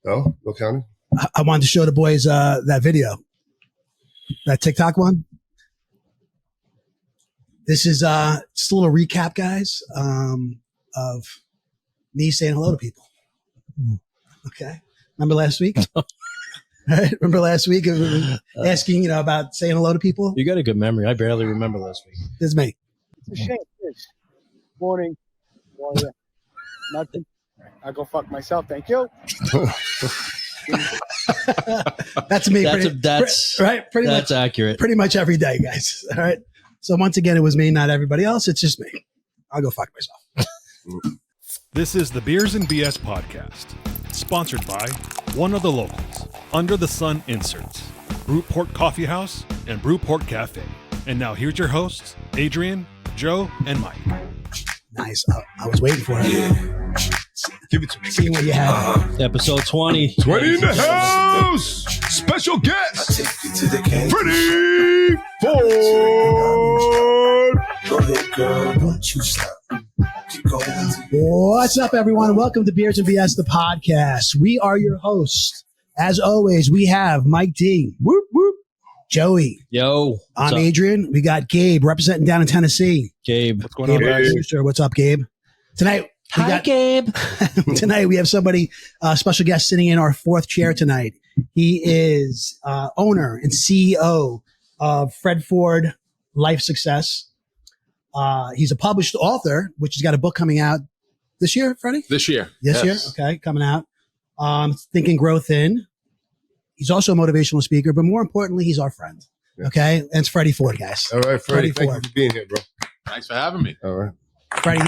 No counting. I wanted to show the boys that video, that TikTok one. This is just a little recap, guys, of me saying hello to people. Okay. Remember last week? Right? Remember last week asking, about saying hello to people? You got a good memory. I barely remember last week. This is me. It's a shame. It's morning. Warrior. Nothing. I go fuck myself. Thank you. That's me. That's right. Pretty that's much accurate. Pretty much every day, guys. All right. So once again, it was me, not everybody else. It's just me. I'll go fuck myself. This is the Beers and BS podcast, sponsored by one of the locals, Under the Sun Inserts, Brewport Coffee House, and Brewport Cafe. And now here's your hosts, Adrian, Joe, and Mike. Nice. I was waiting for it. Give it to me. See what you have. Episode 20. 20 in the house. Special guest. Freddie Ford. Go ahead, girl. Don't you stop. Keep going. What's up, everyone? Welcome to Beers and BS, the podcast. We are your hosts. As always, we have Mike D. Whoop, whoop. Joey. Yo. I'm Adrian. We got Gabe representing down in Tennessee. Gabe. What's going on, Gabe guys? Schuster. What's up, Gabe? Tonight, Gabe. tonight we have somebody, special guest sitting in our fourth chair tonight. He is owner and CEO of Fred Ford Life Success. He's a published author, which has got a book coming out this year, Freddie? This year. This year? Okay, coming out. Thinking Growth In. He's also a motivational speaker, but more importantly, he's our friend. Yeah. Okay? And it's Freddie Ford, guys. All right, Freddie. Thank Ford. you for being here, bro. Thanks for having me. All right. Freddie.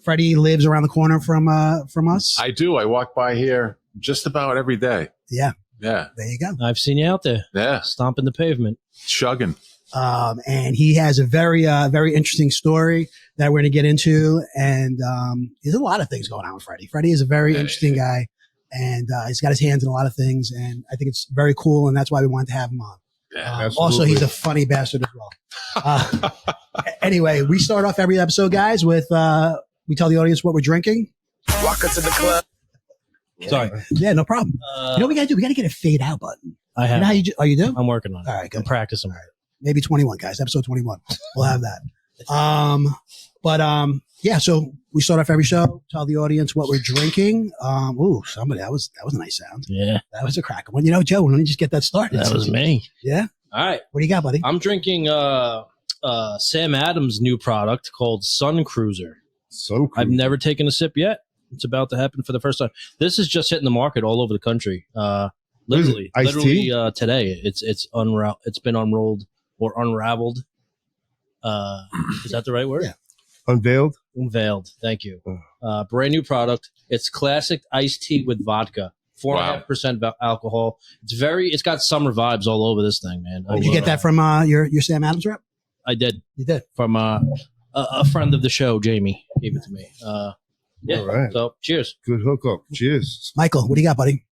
Freddie lives around the corner from us. I do. I walk by here just about every day. Yeah. Yeah. There you go. I've seen you out there. Yeah. Stomping the pavement. Chugging. And he has a very interesting story that we're going to get into. And there's a lot of things going on with Freddie. Freddie is a very interesting guy, and he's got his hands in a lot of things. And I think it's very cool, and that's why we wanted to have him on. Yeah. Also, he's a funny bastard as well. Anyway, we start off every episode, guys, with we tell the audience what we're drinking. Walk into the club. Sorry. Yeah, no problem. You know what we got to do? We got to get a fade out button. I You have. know how you do? Oh, you do? I'm working on it. All right, good. I'm practicing. Maybe 21, guys. Episode 21. We'll have that. Yeah, so we start off every show, tell the audience what we're drinking. Somebody, that was a nice sound. Yeah. That was a cracker one. Joe, let me just get that started. That was me. Yeah? All right. What do you got, buddy? I'm drinking Sam Adams' new product called Sun Cruiser. I've never taken a sip yet. It's about to happen for the first time. This is just hitting the market all over the country. Literally today. It's been unrolled or unraveled. Is that the right word? Yeah. Unveiled. Unveiled. Thank you. Brand new product. It's classic iced tea with vodka. 4.5% alcohol. It's got summer vibes all over this thing, man. Did you get that from your Sam Adams rep? I did. You did? From a friend of the show, Jamie, gave it to me. Yeah. All right. So cheers. Good hookup. Cheers. Michael, what do you got, buddy?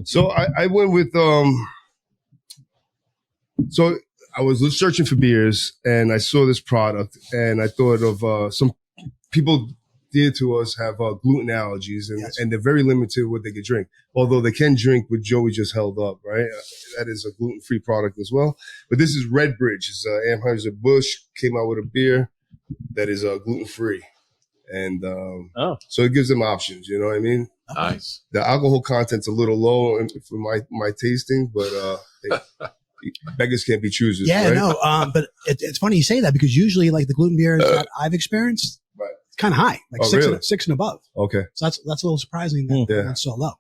So I went with so I was searching for beers and I saw this product and I thought of some people dear to us have gluten allergies and they're very limited what they can drink. Although they can drink what Joey just held up, right? That is a gluten-free product as well. But this is Red Bridge. It's Anheuser-Busch came out with a beer that is gluten-free. And so it gives them options, you know what I mean? Nice. The alcohol content's a little low for my tasting, but beggars can't be choosers. Yeah, right? no, but it's funny you say that because usually like the gluten beers that I've experienced, Right. it's kind of high, like six and above. Okay. So that's a little surprising that that's so low.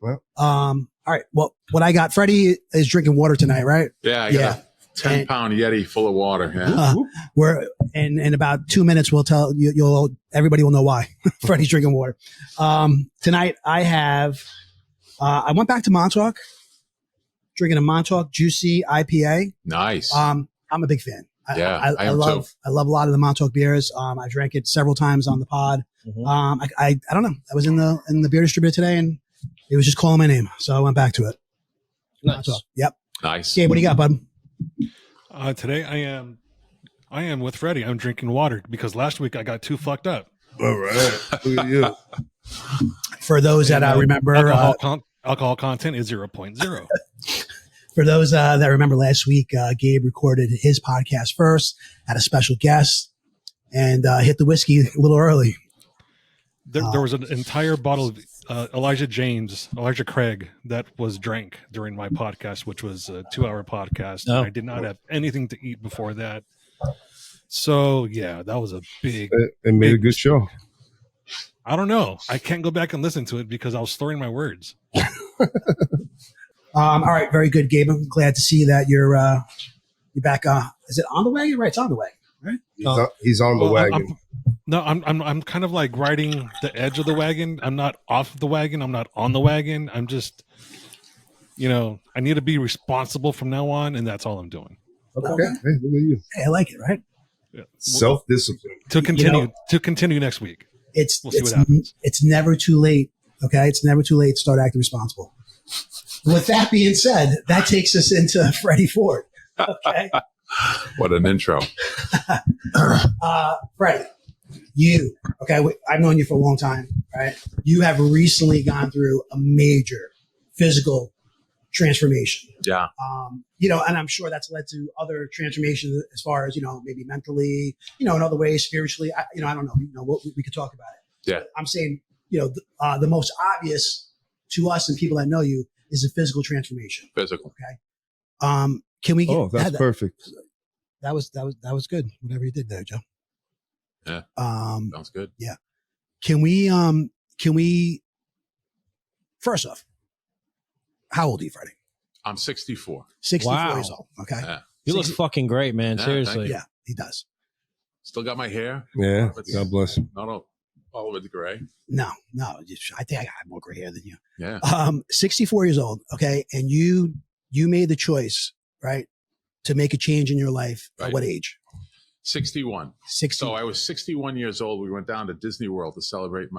Well. All right. Well, what I got, Freddie is drinking water tonight, right? Yeah. I got a 10-pound Yeti full of water. Yeah. We're in about 2 minutes. We'll tell you. Everybody will know why Freddie's drinking water. Tonight I have. I went back to Montauk, drinking a Montauk Juicy IPA. Nice. I'm a big fan. I love a lot of the Montauk beers. I drank it several times on the pod. Mm-hmm. I don't know. I was in the beer distributor today and it was just calling my name, so I went back to it. Nice. Montauk. Yep. Nice. Gabe, what do you got, bud? Today I am with Freddie. I'm drinking water because last week I got too fucked up. All right. Look at you. For those that remember, alcohol content is 0.0. For those that remember last week, Gabe recorded his podcast first, had a special guest, and hit the whiskey a little early. There was an entire bottle of Elijah Craig that was drank during my podcast, which was a 2-hour podcast. Oh. I did not have anything to eat before that. So, yeah, that was a big... It made a good show. I don't know. I can't go back and listen to it because I was slurring my words. All right, very good, Gabe. I'm glad to see that you're back. Is it on the wagon? Right, it's on the wagon, right? He's on the wagon. I'm kind of like riding the edge of the wagon. I'm not off the wagon. I'm not on the wagon. I'm just, I need to be responsible from now on, and that's all I'm doing. Okay. Hey, look at you. Hey, I like it, right? Yeah. Self-discipline. To continue next week. We'll see what happens. It's never too late. Okay, it's never too late to start acting responsible. With that being said, that takes us into Freddie Ford. Okay. What an intro. Freddie, I've known you for a long time, right? You have recently gone through a major physical transformation. Yeah. And I'm sure that's led to other transformations as far as, maybe mentally, in other ways, spiritually. I don't know. We could talk about it. Yeah. I'm saying, the most obvious to us and people that know you is a physical transformation. Physical. Okay. Can we get that's perfect. That was good. Whatever you did there, Joe. Yeah. Sounds good. Yeah. Can we first off, how old are you, Freddie? I'm 64. 64 Wow. years old. Okay. Yeah. You look fucking great, man. Yeah, Seriously. Yeah, he does. Still got my hair. Yeah. It's God bless him. not all of it's gray. No. I think I got more gray hair than you. Yeah. 64 years old. Okay. And you made the choice, right, to make a change in your life. Right. At what age? 61. 60. So I was 61 years old. We went down to Disney World to celebrate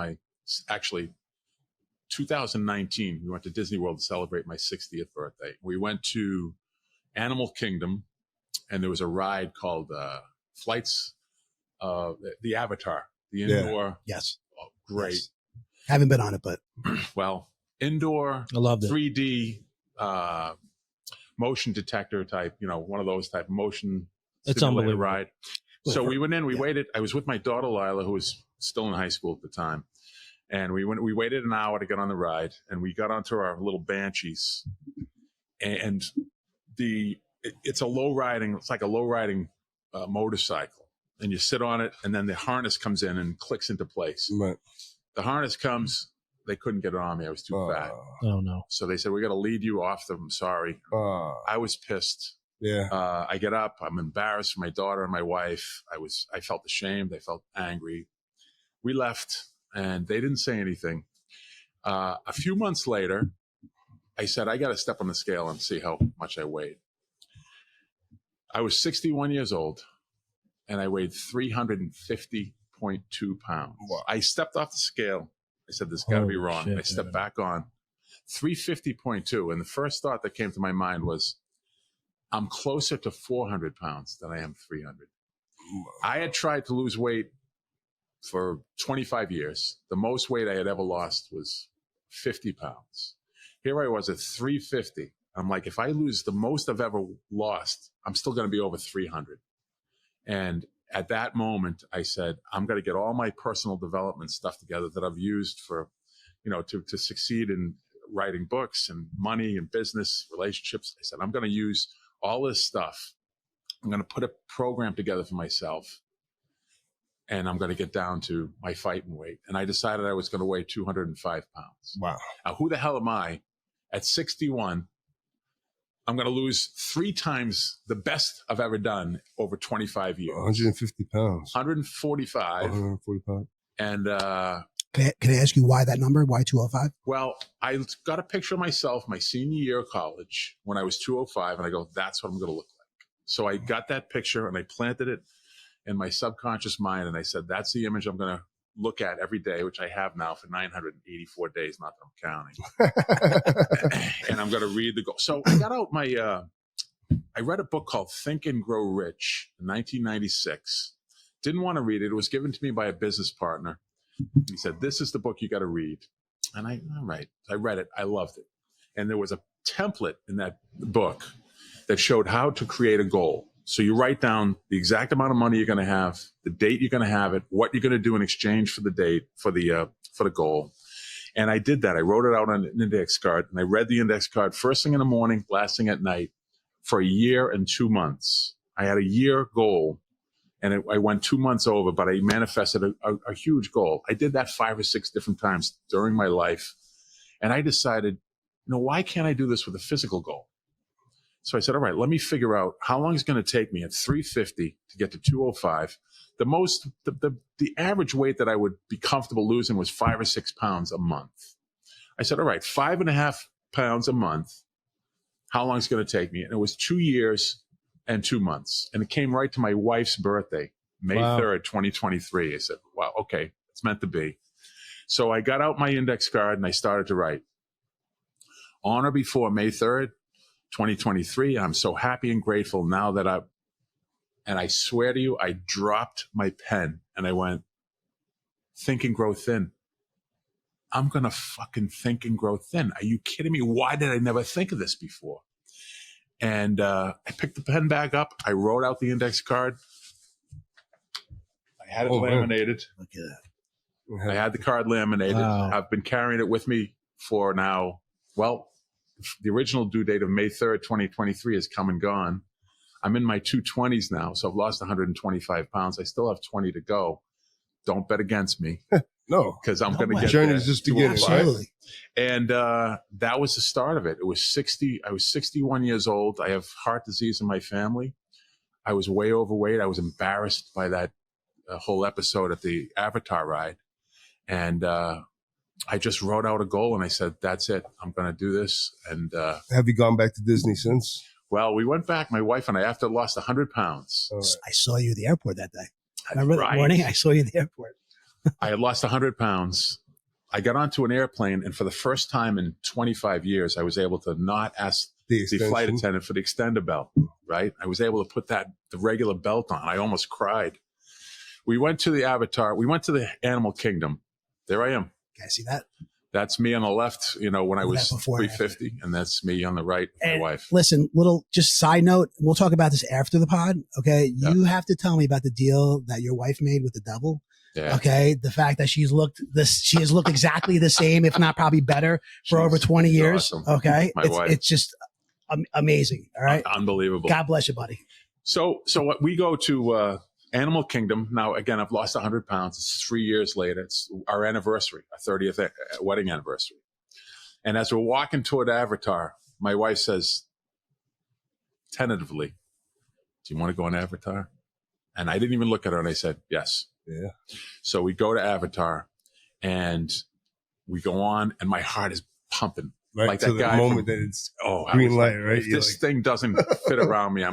2019, we went to Disney World to celebrate my 60th birthday. We went to Animal Kingdom, and there was a ride called Flights, the Avatar, the indoor. Yes. Oh, great. Yes. Haven't been on it, but. Well, indoor I loved it. 3D motion detector type, one of those type motion It's simulator unbelievable. ride. So we went in, we waited. I was with my daughter, Lila, who was still in high school at the time. And we waited an hour to get on the ride, and we got onto our little Banshees. And it's like a low riding motorcycle. And you sit on it, and then the harness comes in and clicks into place. Right. The harness comes, they couldn't get it on me. I was too fat. Oh no. So they said, we got to lead you off them. I'm sorry. I was pissed. Yeah. I get up. I'm embarrassed for my daughter and my wife. I felt ashamed. I felt angry. We left, and they didn't say anything. A few months later, I said, I got to step on the scale and see how much I weighed. I was 61 years old, and I weighed 350.2 pounds. Wow. I stepped off the scale. I said, this got to be Holy wrong. shit, I stepped man. back on 350.2. And the first thought that came to my mind was, I'm closer to 400 pounds than I am 300. I had tried to lose weight for 25 years. The most weight I had ever lost was 50 pounds. Here I was at 350. I'm like, if I lose the most I've ever lost, I'm still going to be over 300. And at that moment, I said, I'm going to get all my personal development stuff together that I've used for, to succeed in writing books and money and business relationships. I said, I'm going to use all this stuff. I'm going to put a program together for myself, and I'm going to get down to my fighting weight. And I decided I was going to weigh 205 pounds. Wow. Now, who the hell am I at 61? I'm going to lose 3 times the best I've ever done over 25 years. 150 pounds. 145. 140 pounds. And, Can I ask you why that number? Why 205? well, I got a picture of myself my senior year of college when I was 205, and I go, that's what I'm going to look like. So I got that picture and I planted it in my subconscious mind, and I said, that's the image I'm going to look at every day, which I have now for 984 days, not that I'm counting. And I'm going to read the goal. So I got out I read a book called Think and Grow Rich in 1996. Didn't want to read it. It was given to me by a business partner. He said, this is the book you got to read. And I read it. I loved it. And there was a template in that book that showed how to create a goal. So you write down the exact amount of money you're going to have, the date you're going to have it, what you're going to do in exchange for the date, for the goal. And I did that. I wrote it out on an index card, and I read the index card first thing in the morning, last thing at night, for a year and 2 months. I had a year goal, and I went 2 months over, but I manifested a huge goal. I did that 5 or 6 different times during my life. And I decided, why can't I do this with a physical goal? So I said, all right, let me figure out how long it's going to take me at 350 to get to 205. The average weight that I would be comfortable losing was 5 or 6 pounds a month. I said, all right, 5.5 pounds a month. How long is it going to take me? And it was 2 years and 2 months. And it came right to my wife's birthday, May 3rd, 2023. I said, wow, okay, it's meant to be. So I got out my index card and I started to write. On or before May 3rd, 2023, I'm so happy and grateful now that and I swear to you, I dropped my pen and I went, think and grow thin. I'm going to fucking think and grow thin. Are you kidding me? Why did I never think of this before? And I picked the pen back up. I wrote out the index card. I had it laminated. Look at that. I had the card laminated. Wow. I've been carrying it with me for now, the original due date of May 3rd, 2023 has come and gone. I'm in my 220s now, so I've lost 125 pounds. I still have 20 to go. Don't bet against me. No, because I'm going to get journey's just beginning. Absolutely. And that was the start of it. It was 60. I was 61 years old. I have heart disease in my family. I was way overweight. I was embarrassed by that whole episode at the Avatar ride. And I just wrote out a goal and I said, that's it. I'm going to do this. And have you gone back to Disney since? Well, we went back, my wife and I, after I lost 100 pounds. Right. I saw you at the airport that day. Remember that morning? I saw you at the airport. I had lost 100 pounds. I got onto an airplane, and for the first time in 25 years, I was able to not ask the flight attendant for the extender belt, right? I was able to put the regular belt on. I almost cried. We went to the Avatar. We went to the Animal Kingdom. There I am. Can I see that? That's me on the left, when I was 350, and that's me on the right, my wife. Listen, little just side note, we'll talk about this after the pod, okay? Yeah. You have to tell me about the deal that your wife made with the devil. Yeah. Okay, the fact that she has looked exactly the same, if not probably better, for over 20 years. Awesome. Okay, it's just amazing. All right, unbelievable. God bless you, buddy. So we go to Animal Kingdom. Now, again, I've lost 100 pounds. It's 3 years later. It's our anniversary, our 30th wedding anniversary. And as we're walking toward Avatar, my wife says, tentatively, do you want to go on Avatar? And I didn't even look at her, and I said, yes. Yeah. So we go to Avatar, and we go on, and my heart is pumping. Right like to that the guy moment that it's green light, right? If this thing doesn't fit around me,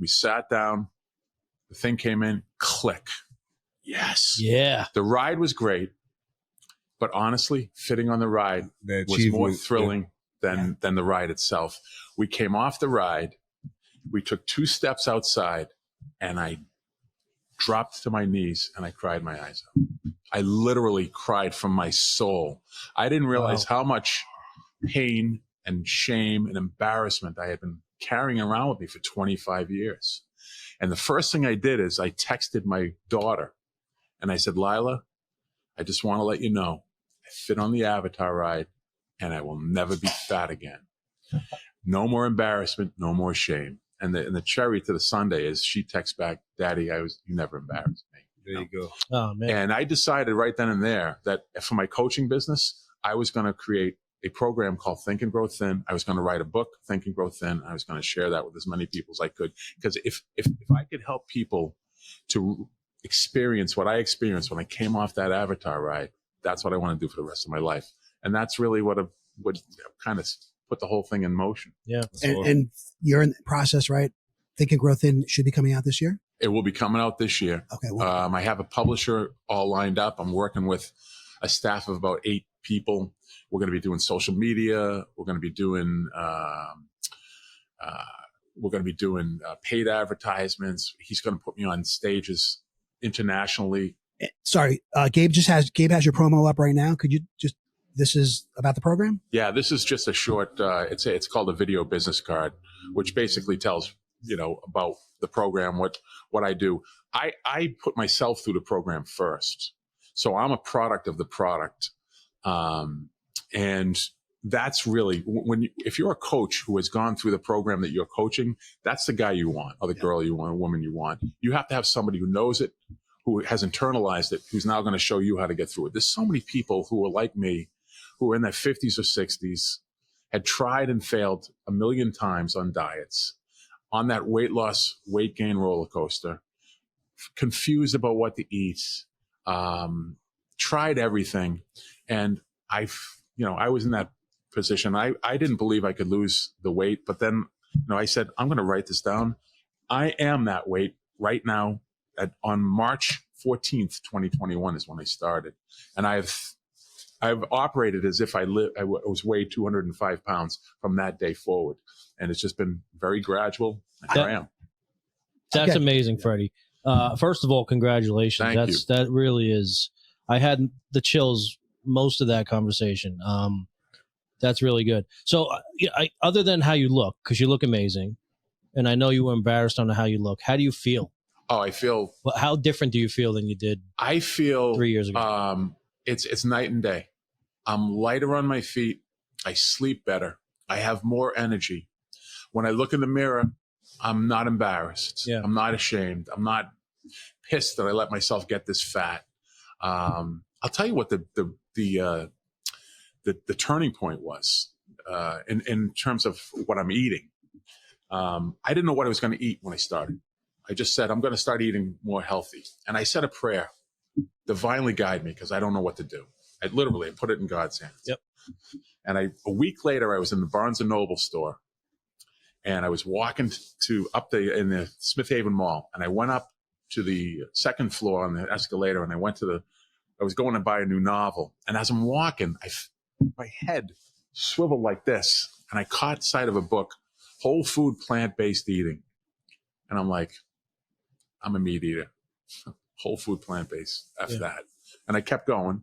we sat down. The thing came in, click. Yes. Yeah. The ride was great, but honestly, fitting on the ride was more thrilling than the ride itself. We came off the ride. We took 2 steps outside, and I dropped to my knees and I cried my eyes out. I literally cried from my soul. I didn't realize how much pain and shame and embarrassment I had been carrying around with me for 25 years. And the first thing I did is I texted my daughter and I said, Lila, I just want to let you know I fit on the Avatar ride and I will never be fat again. No more embarrassment, no more shame. And the cherry to the sundae is she texts back, Daddy, you never embarrassed me. There you go. Oh, man. And I decided right then and there that for my coaching business, I was going to create a program called Think and Grow Thin. I was going to write a book, Think and Grow Thin. I was going to share that with as many people as I could. Because if I could help people to experience what I experienced when I came off that Avatar ride, that's what I want to do for the rest of my life. And that's really what kind of put the whole thing in motion. Yeah. And you're in the process, right? Think and Grow Thin should be coming out this year? It will be coming out this year. Okay. Well, I have a publisher all lined up. I'm working with a staff of about 8 people. We're going to be doing social media. We're going to be doing paid advertisements. He's going to put me on stages internationally. Sorry, Gabe has your promo up right now. Could you just this is about the program? Yeah, this is just a short. It's called a video business card, which basically tells about the program, what I do. I put myself through the program first, so I'm a product of the product, and that's really if you're a coach who has gone through the program that you're coaching, that's the guy you want, or the girl you want, or woman you want. You have to have somebody who knows it, who has internalized it, who's now going to show you how to get through it. There's so many people who are like me, who are in their 50s or 60s, had tried and failed a million times on diets, on that weight loss, weight gain roller coaster, confused about what to eat, tried everything. And I was in that position. I didn't believe I could lose the weight, but then, I said, I'm going to write this down. I am that weight right now. On March 14th, 2021 is when I started. And I've operated as if I was weighed 205 pounds from that day forward. And it's just been very gradual. And here I am. That's amazing, Freddie. First of all, congratulations. Thank you. That really is. I had the chills most of that conversation. That's really good. So other than how you look, because you look amazing, and I know you were embarrassed on how you look, how do you feel? Oh, I feel. Well, how different do you feel than you did? I feel 3 years ago. It's night and day. I'm lighter on my feet. I sleep better. I have more energy. When I look in the mirror, I'm not embarrassed. Yeah. I'm not ashamed. I'm not pissed that I let myself get this fat. I'll tell you what the turning point was in terms of what I'm eating. I didn't know what I was going to eat when I started. I just said, I'm going to start eating more healthy. And I said a prayer, divinely guide me, because I don't know what to do. I put it in God's hands. Yep. And a week later, I was in the Barnes & Noble store, and I was walking in the Smith Haven Mall, and I went up to the second floor on the escalator, and I was going to buy a new novel. And as I'm walking, my head swiveled like this, and I caught sight of a book, Whole Food Plant-Based Eating. And I'm like, I'm a meat eater. Whole food plant-based. That. And I kept going.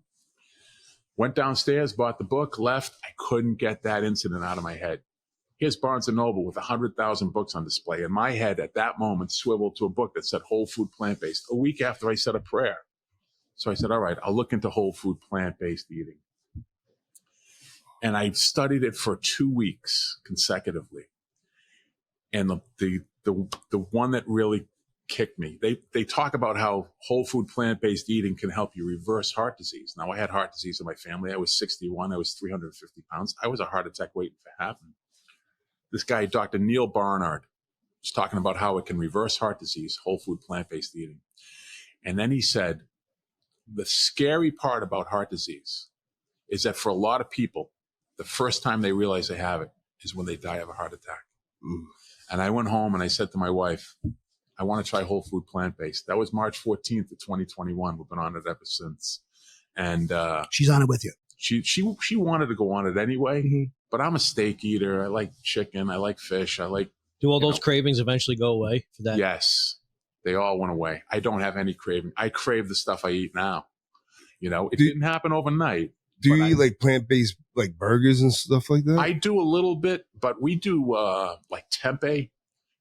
Went downstairs, bought the book, left. I couldn't get that incident out of my head. Here's Barnes & Noble with 100,000 books on display. And my head at that moment swiveled to a book that said whole food plant-based a week after I said a prayer. So I said, all right, I'll look into whole food plant-based eating. And I studied it for 2 weeks consecutively. And the one that really kicked me, they talk about how whole food plant-based eating can help you reverse heart disease. Now, I had heart disease in my family. I was 61. I was 350 pounds. I was a heart attack waiting to happen. This guy, Dr. Neil Barnard, was talking about how it can reverse heart disease, whole food plant-based eating. And then he said, the scary part about heart disease is that for a lot of people, the first time they realize they have it is when they die of a heart attack. Mm. And I went home and I said to my wife, I want to try whole food plant-based. That was March 14th of 2021. We've been on it ever since. And she's on it with you. She wanted to go on it anyway, mm-hmm. But I'm a steak eater. I like chicken. I like fish. Do all those cravings eventually go away for that? Yes. They all went away. I don't have any craving. I crave the stuff I eat now. It didn't happen overnight. Do you eat like plant-based like burgers and stuff like that? I do a little bit, but we do like tempeh.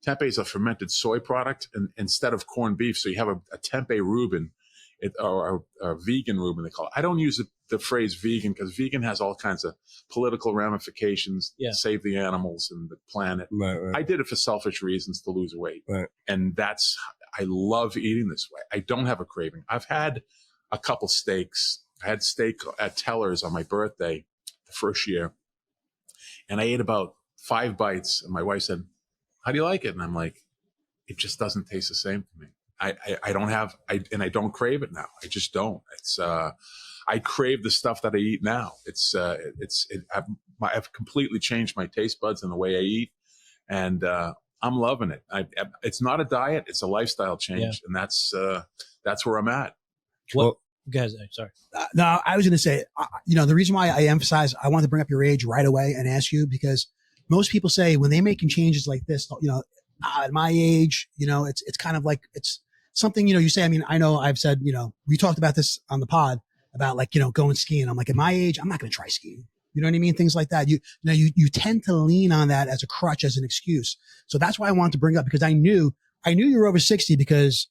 Tempeh is a fermented soy product, and instead of corned beef, so you have a tempeh Reuben, or a vegan Reuben, they call it. I don't use the phrase vegan because vegan has all kinds of political ramifications. Yeah. Save the animals and the planet. Right. I did it for selfish reasons to lose weight, right. And I love eating this way. I don't have a craving. I've had a couple steaks. I had steak at Teller's on my birthday the first year, and I ate about 5 bites, and my wife said, how do you like it? And I'm like, it just doesn't taste the same to me. I don't crave it now. I just don't. I crave the stuff that I eat now. I've completely changed my taste buds and the way I eat, and I'm loving it. It's not a diet; it's a lifestyle change, and that's where I'm at. Well, guys, sorry. No, I was going to say, the reason why I wanted to bring up your age right away and ask you, because most people say when they're making changes like this, at my age, it's kind of like, it's something, you say, I know I've said, we talked about this on the pod, about like, going skiing. I'm like, at my age, I'm not going to try skiing. You know what I mean? Things like that. You tend to lean on that as a crutch, as an excuse. So that's why I wanted to bring up, because I knew you were over 60 because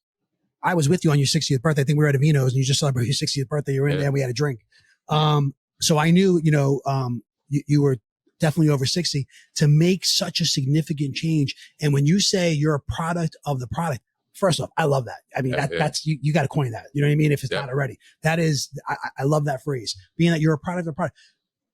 I was with you on your 60th birthday. I think we were at Avino's and you just celebrated your 60th birthday. You were in there and we had a drink. So I knew, you were definitely over 60 to make such a significant change. And when you say you're a product of the product, first off, I love that. I mean, that's, you got to coin that. You know what I mean? If it's not already, that is, I love that phrase, being that you're a product of the product.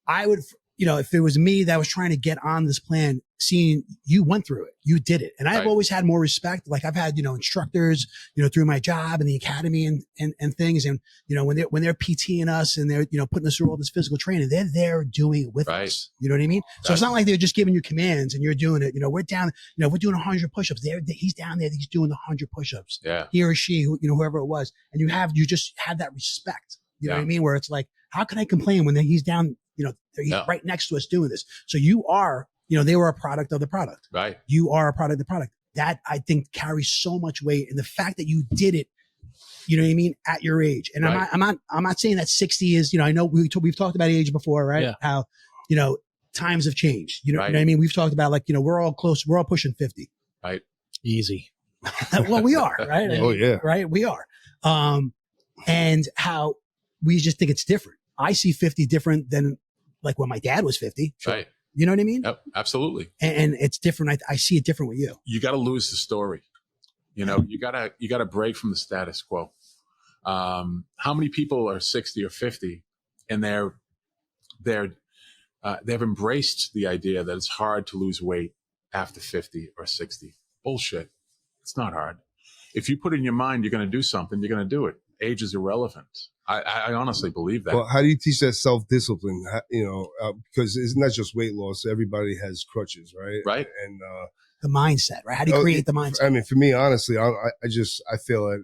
I would, if it was me that was trying to get on this plan, seeing you went through it, you did it. And I've always had more respect. Like I've had, instructors, through my job and the academy and things. And, when they're PTing us and they're, putting us through all this physical training, they're there doing it with us. You know what I mean? So it's not like they're just giving you commands and you're doing it. We're down, we're doing 100 push-ups. He's down there. He's doing the 100 push-ups. Yeah. He or she, whoever it was. And you just had that respect. You know what I mean? Where it's like, how can I complain when he's down, he's right next to us doing this. So you are, they were a product of the product. Right. You are a product of the product. That I think carries so much weight. And the fact that you did it, you know what I mean, at your age. And I'm not saying that 60 is, I know we've talked about age before, right? Yeah. How, times have changed. You know what I mean? We've talked about like, we're all close, we're all pushing 50. Right. Easy. Well, we are, right? Oh yeah. Right. We are. And how we just think it's different. I see 50 different than like when my dad was 50. Right. You know what I mean? Yep, absolutely. And it's different. I see it different with you. You got to lose the story. You got to break from the status quo. How many people are 60 or 50 and they've embraced the idea that it's hard to lose weight after 50 or 60? Bullshit. It's not hard. If you put in your mind you're going to do something, you're going to do it. Age is irrelevant. I honestly believe that. Well, how do you teach that self-discipline? Because it's not just weight loss. Everybody has crutches, right? Right. And the mindset, right? How do you create the mindset? I mean, for me, honestly, I feel that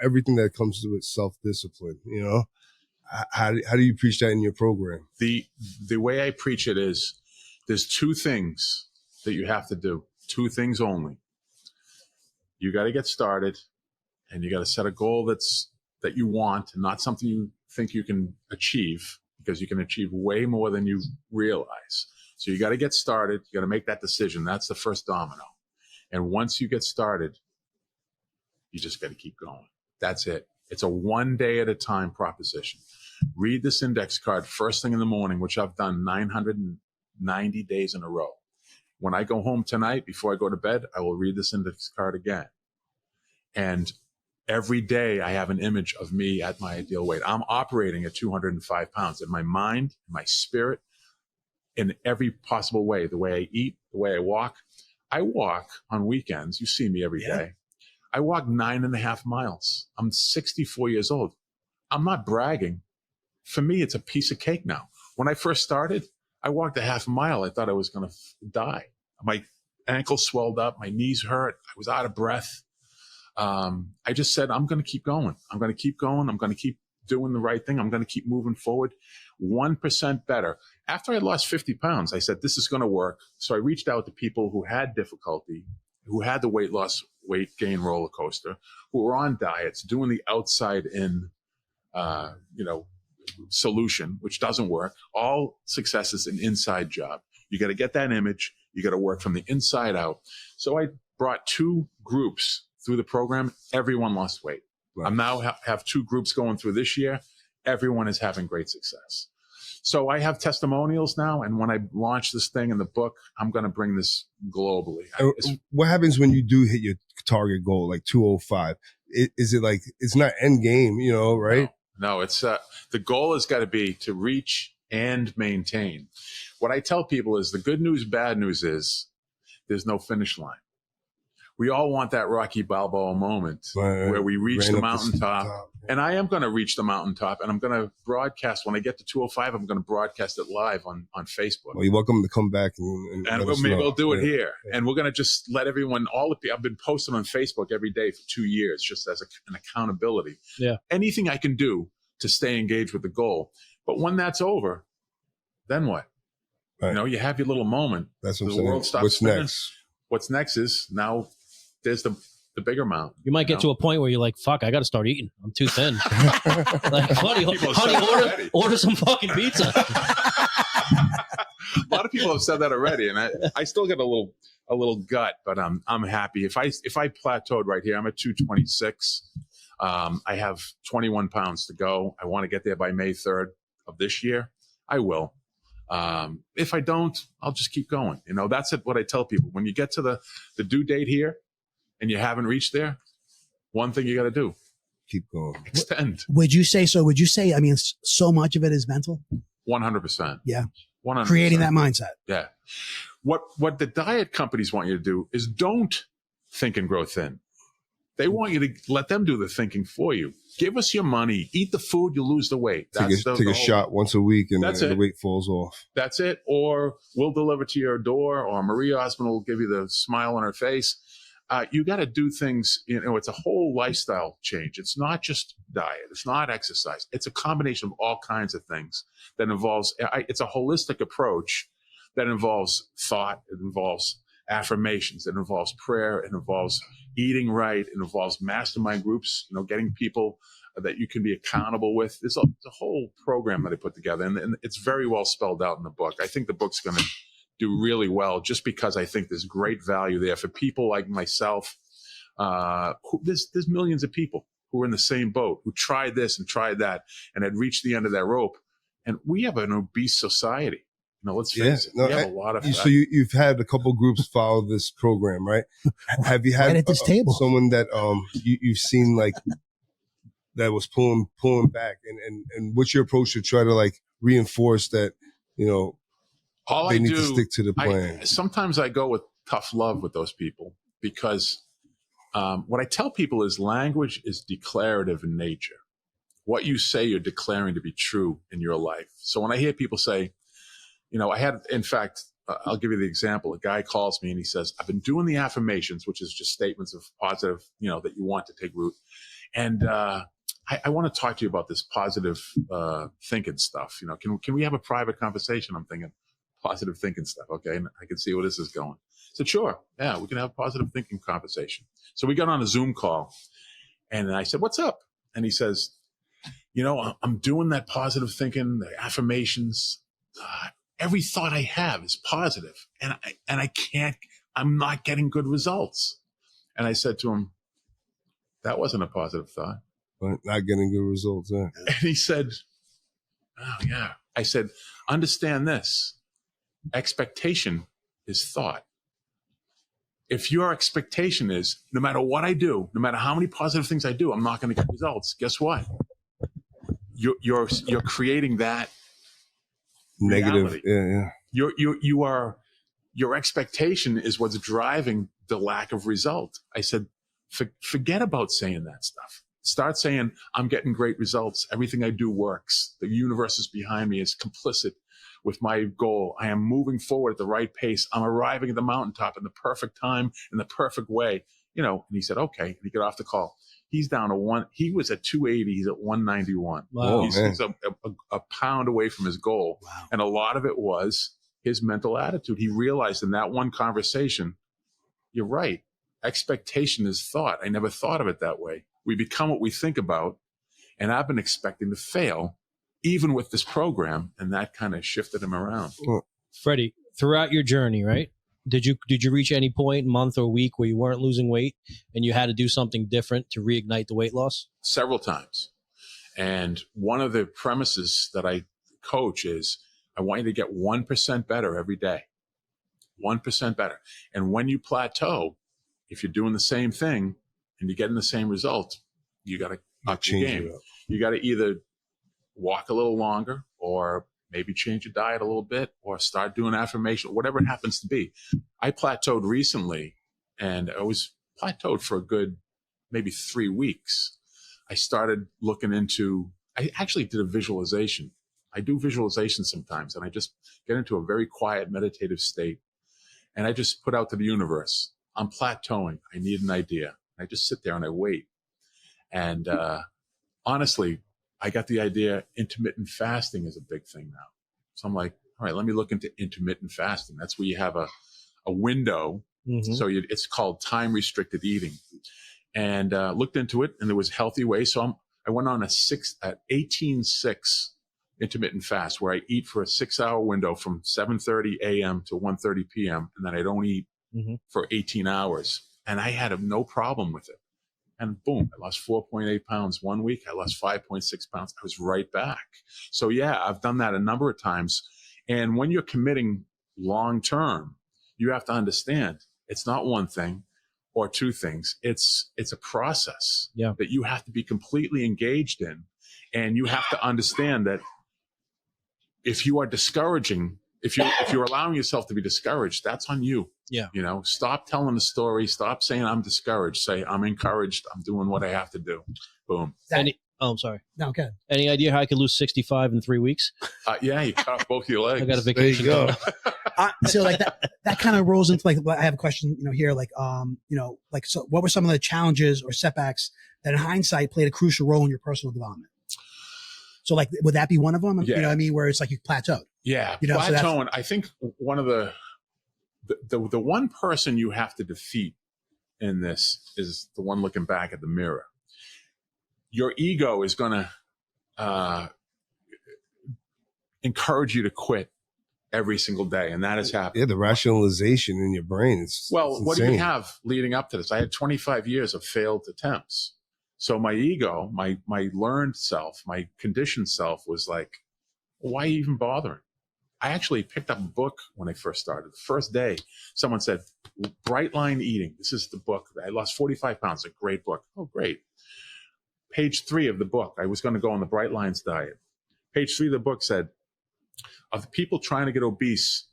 everything that comes to it, self-discipline, how do you preach that in your program? The way I preach it is there's two things that you have to do, two things only. You got to get started and you got to set a goal that you want and not something you think you can achieve, because you can achieve way more than you realize. So you got to get started. You got to make that decision. That's the first domino. And once you get started, you just got to keep going. That's it. It's a one day at a time proposition. Read this index card first thing in the morning, which I've done 990 days in a row. When I go home tonight, before I go to bed, I will read this index card again. And every day I have an image of me at my ideal weight. I'm operating at 205 pounds in my mind, in my spirit, in every possible way. The way I eat, the way I walk. I walk on weekends. You see me every day. I walk 9.5 miles. I'm 64 years old. I'm not bragging. For me, it's a piece of cake now. When I first started, I walked a half mile. I thought I was going to die. My ankle swelled up. My knees hurt. I was out of breath. I just said, I'm going to keep going. I'm going to keep going. I'm going to keep doing the right thing. I'm going to keep moving forward. 1% better. After I lost 50 pounds, I said, this is going to work. So I reached out to people who had difficulty, who had the weight loss, weight gain roller coaster, who were on diets, doing the outside in, solution, which doesn't work. All success is an inside job. You got to get that image. You got to work from the inside out. So I brought two groups through the program. Everyone lost weight. Right. I'm now have two groups going through this year. Everyone is having great success. So I have testimonials now. And when I launch this thing in the book, I'm going to bring this globally. What happens when you do hit your target goal, like 205? Is it like, it's not end game, right? No, it's the goal has got to be to reach and maintain. What I tell people is the good news, bad news is there's no finish line. We all want that Rocky Balboa moment where we reach the mountaintop. And I am going to reach the mountaintop, and I'm going to broadcast. When I get to 205, I'm going to broadcast it live on Facebook. Well, you're welcome to come back. And maybe we'll do it here. Yeah. And we're going to just let everyone, I've been posting on Facebook every day for 2 years, just as an accountability. Yeah. Anything I can do to stay engaged with the goal. But when that's over, then what? Right. You have your little moment. That's what the world stops What's spinning. Next? What's next is now there's the the bigger mountain. You might get to a point where you're like, fuck, I got to start eating. I'm too thin. Like, honey, People have said that already. order some fucking pizza. A lot of people have said that already, and I still get a little gut, but I'm happy. If I plateaued right here, I'm at 226. I have 21 pounds to go. I want to get there by May 3rd of this year. I will. If I don't, I'll just keep going. You know, that's what I tell people. When you get to the due date here and you haven't reached there, one thing you got to do, keep going. Extend. Would you say so? Would you say, I mean, so much of it is mental? 100%. Yeah. 100%. Creating that mindset. Yeah. What the diet companies want you to do is don't think and grow thin. They want you to let them do the thinking for you. Give us your money. Eat the food. You lose the weight. Take a shot once a week and the weight falls off. That's it. Or we'll deliver to your door, or Marie Osmond will give you the smile on her face. You got to do things. You know, it's a whole lifestyle change. It's not just diet. It's not exercise. It's a combination of all kinds of things that involves. It's a holistic approach that involves thought. It involves affirmations. It involves prayer. It involves eating right. It involves mastermind groups. You know, getting people that you can be accountable with. There's a whole program that I put together, and it's very well spelled out in the book. I think the book's going to do really well, just because I think there's great value there for people like myself. There's millions of people who are in the same boat, who tried this and tried that and had reached the end of their rope. And we have an obese society. You know, let's face it. We have a lot of. So you've had a couple groups follow this program, right? Have you had right at this table someone that you've seen like that was pulling back, and what's your approach to try to like reinforce that, you know, they need to stick to the plan? Sometimes I go with tough love with those people, because what I tell people is language is declarative in nature. What you say, you're declaring to be true in your life. So when I hear people say, you know, in fact, I'll give you the example. A guy calls me and he says, I've been doing the affirmations, which is just statements of positive, you know, that you want to take root. And I want to talk to you about this positive thinking stuff. You know, can we have a private conversation? I'm thinking, positive thinking stuff. Okay. And I can see where this is going. I said, sure. Yeah, we can have a positive thinking conversation. So we got on a Zoom call, and I said, what's up? And he says, you know, I'm doing that positive thinking, the affirmations. Every thought I have is positive, and I'm not getting good results. And I said to him, that wasn't a positive thought. But not getting good results. Yeah. And he said, oh yeah. I said, understand this. Expectation is thought. If your expectation is, no matter what I do, no matter how many positive things I do, I'm not going to get results. Guess what? You're creating that negative. Reality. Yeah. Your expectation is what's driving the lack of result. I said, forget about saying that stuff. Start saying, I'm getting great results. Everything I do works. The universe is behind me, is complicit with my goal. I am moving forward at the right pace. I'm arriving at the mountaintop in the perfect time, in the perfect way. You know, and he said, okay. And he got off the call. He's down to one. He was at 280. He's at 191. Wow. He's a pound away from his goal. Wow. And a lot of it was his mental attitude. He realized in that one conversation, you're right. Expectation is thought. I never thought of it that way. We become what we think about. And I've been expecting to fail, even with this program. And that kind of shifted him around. Freddie, throughout your journey, right? Did you reach any point, month or week, where you weren't losing weight and you had to do something different to reignite the weight loss? Several times. And one of the premises that I coach is, I want you to get 1% better every day. 1% better. And when you plateau, if you're doing the same thing and you're getting the same result, you got to up your game. You got to either walk a little longer, or maybe change your diet a little bit, or start doing affirmation, whatever it happens to be. I plateaued recently, and I was plateaued for a good maybe 3 weeks. I started looking into, I actually did a visualization. I do visualization sometimes, and I just get into a very quiet meditative state. And I just put out to the universe, I'm plateauing. I need an idea. I just sit there and I wait. And honestly, I got the idea intermittent fasting is a big thing now. So I'm like, all right, let me look into intermittent fasting. That's where you have a window So it's called time restricted eating, and looked into it, and there was healthy ways. So I went on a 18-6 intermittent fast where I eat for a 6-hour window from 7:30 a.m. to 1:30 p.m. and then I don't eat for 18 hours. And I had no problem with it. And boom, I lost 4.8 pounds 1 week. I lost 5.6 pounds. I was right back. So yeah, I've done that a number of times. And when you're committing long term, you have to understand it's not one thing or two things. It's a process that you have to be completely engaged in. And you have to understand that if you are discouraging, if you're allowing yourself to be discouraged, that's on you. Yeah. You know, stop telling the story. Stop saying I'm discouraged. Say I'm encouraged. I'm doing what I have to do. Boom. I'm sorry. No, okay. Any idea how I could lose 65 in 3 weeks? Yeah, you cut off both your legs. I got a vacation. There you go. So like that kind of rolls into like, I have a question, here, like, so what were some of the challenges or setbacks that in hindsight played a crucial role in your personal development? So like, would that be one of them? Yeah. You know what I mean? Where it's like you plateaued. Yeah. So plateauing. I think one of the one person you have to defeat in this is the one looking back at the mirror. Your ego is going to encourage you to quit every single day, and that has happened. Yeah, the rationalization in your brain is what do you have leading up to this? I had 25 years of failed attempts. So my ego, my learned self, my conditioned self was like, why even bothering? I actually picked up a book when I first started. The first day, someone said, Bright Line Eating. This is the book. I lost 45 pounds. A great book. Oh, great. Page 3 of the book, I was going to go on the Bright Lines diet. Page 3 of the book said, of the people trying to get obese,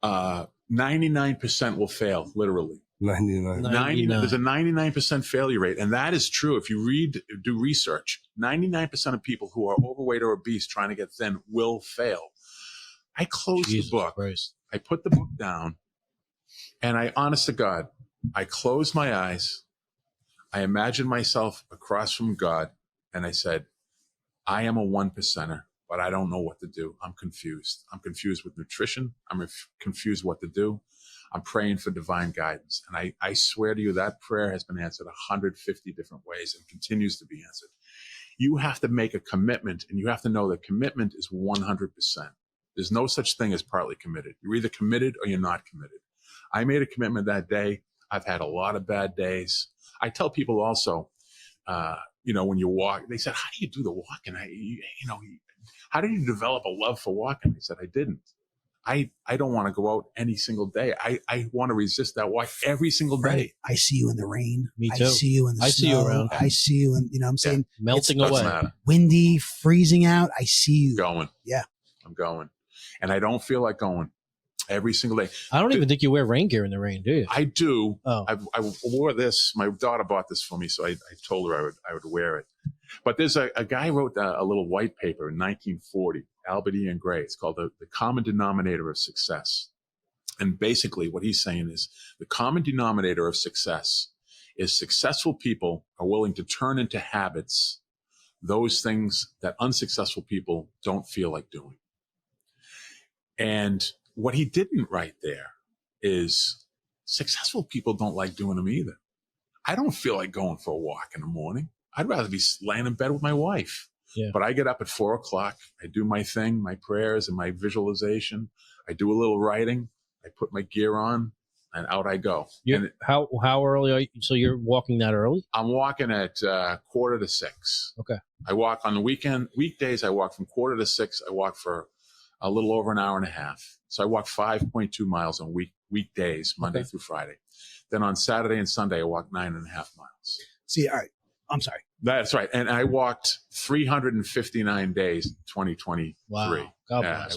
99% will fail, literally. 99. There's a 99% failure rate. And that is true. If you do research, 99% of people who are overweight or obese trying to get thin will fail. I closed the book. Christ. I put the book down, and honest to God, I closed my eyes. I imagined myself across from God, and I said, I am a 1%er, but I don't know what to do. I'm confused. I'm confused with nutrition. I'm confused what to do. I'm praying for divine guidance. And I swear to you, that prayer has been answered 150 different ways and continues to be answered. You have to make a commitment, and you have to know that commitment is 100%. There's no such thing as partly committed. You're either committed or you're not committed. I made a commitment that day. I've had a lot of bad days. I tell people also, when you walk, they said, how do you do the walking? How did you develop a love for walking? I said, I didn't. I don't want to go out any single day. I want to resist that walk every single day. Right. I see you in the rain. Me too. I see you in the snow. see you around. I see you in, I'm saying, Melting away. Matter. windy, freezing out. I see you. Going. Yeah. I'm going. And I don't feel like going every single day. I don't even think you wear rain gear in the rain, do you? I do. Oh. I wore this. My daughter bought this for me, so I told her I would wear it. But there's a guy wrote a little white paper in 1940, Albert Ian Gray. It's called the Common Denominator of Success. And basically what he's saying is the common denominator of success is successful people are willing to turn into habits those things that unsuccessful people don't feel like doing. And what he didn't write there is successful people don't like doing them either. I don't feel like going for a walk in the morning. I'd rather be laying in bed with my wife. Yeah. But I get up at 4:00. I do my thing, my prayers and my visualization. I do a little writing. I put my gear on and out I go. And how early are you? So you're walking that early? I'm walking at 5:45. Okay. I walk on the weekdays. I walk from 5:45. I walk for a little over an hour and a half. So I walk 5.2 miles on weekdays, Monday through Friday. Then on Saturday and Sunday, I walk 9.5 miles. See, all right. I'm sorry. That's right. And I walked 359 days in 2023. Wow. God bless.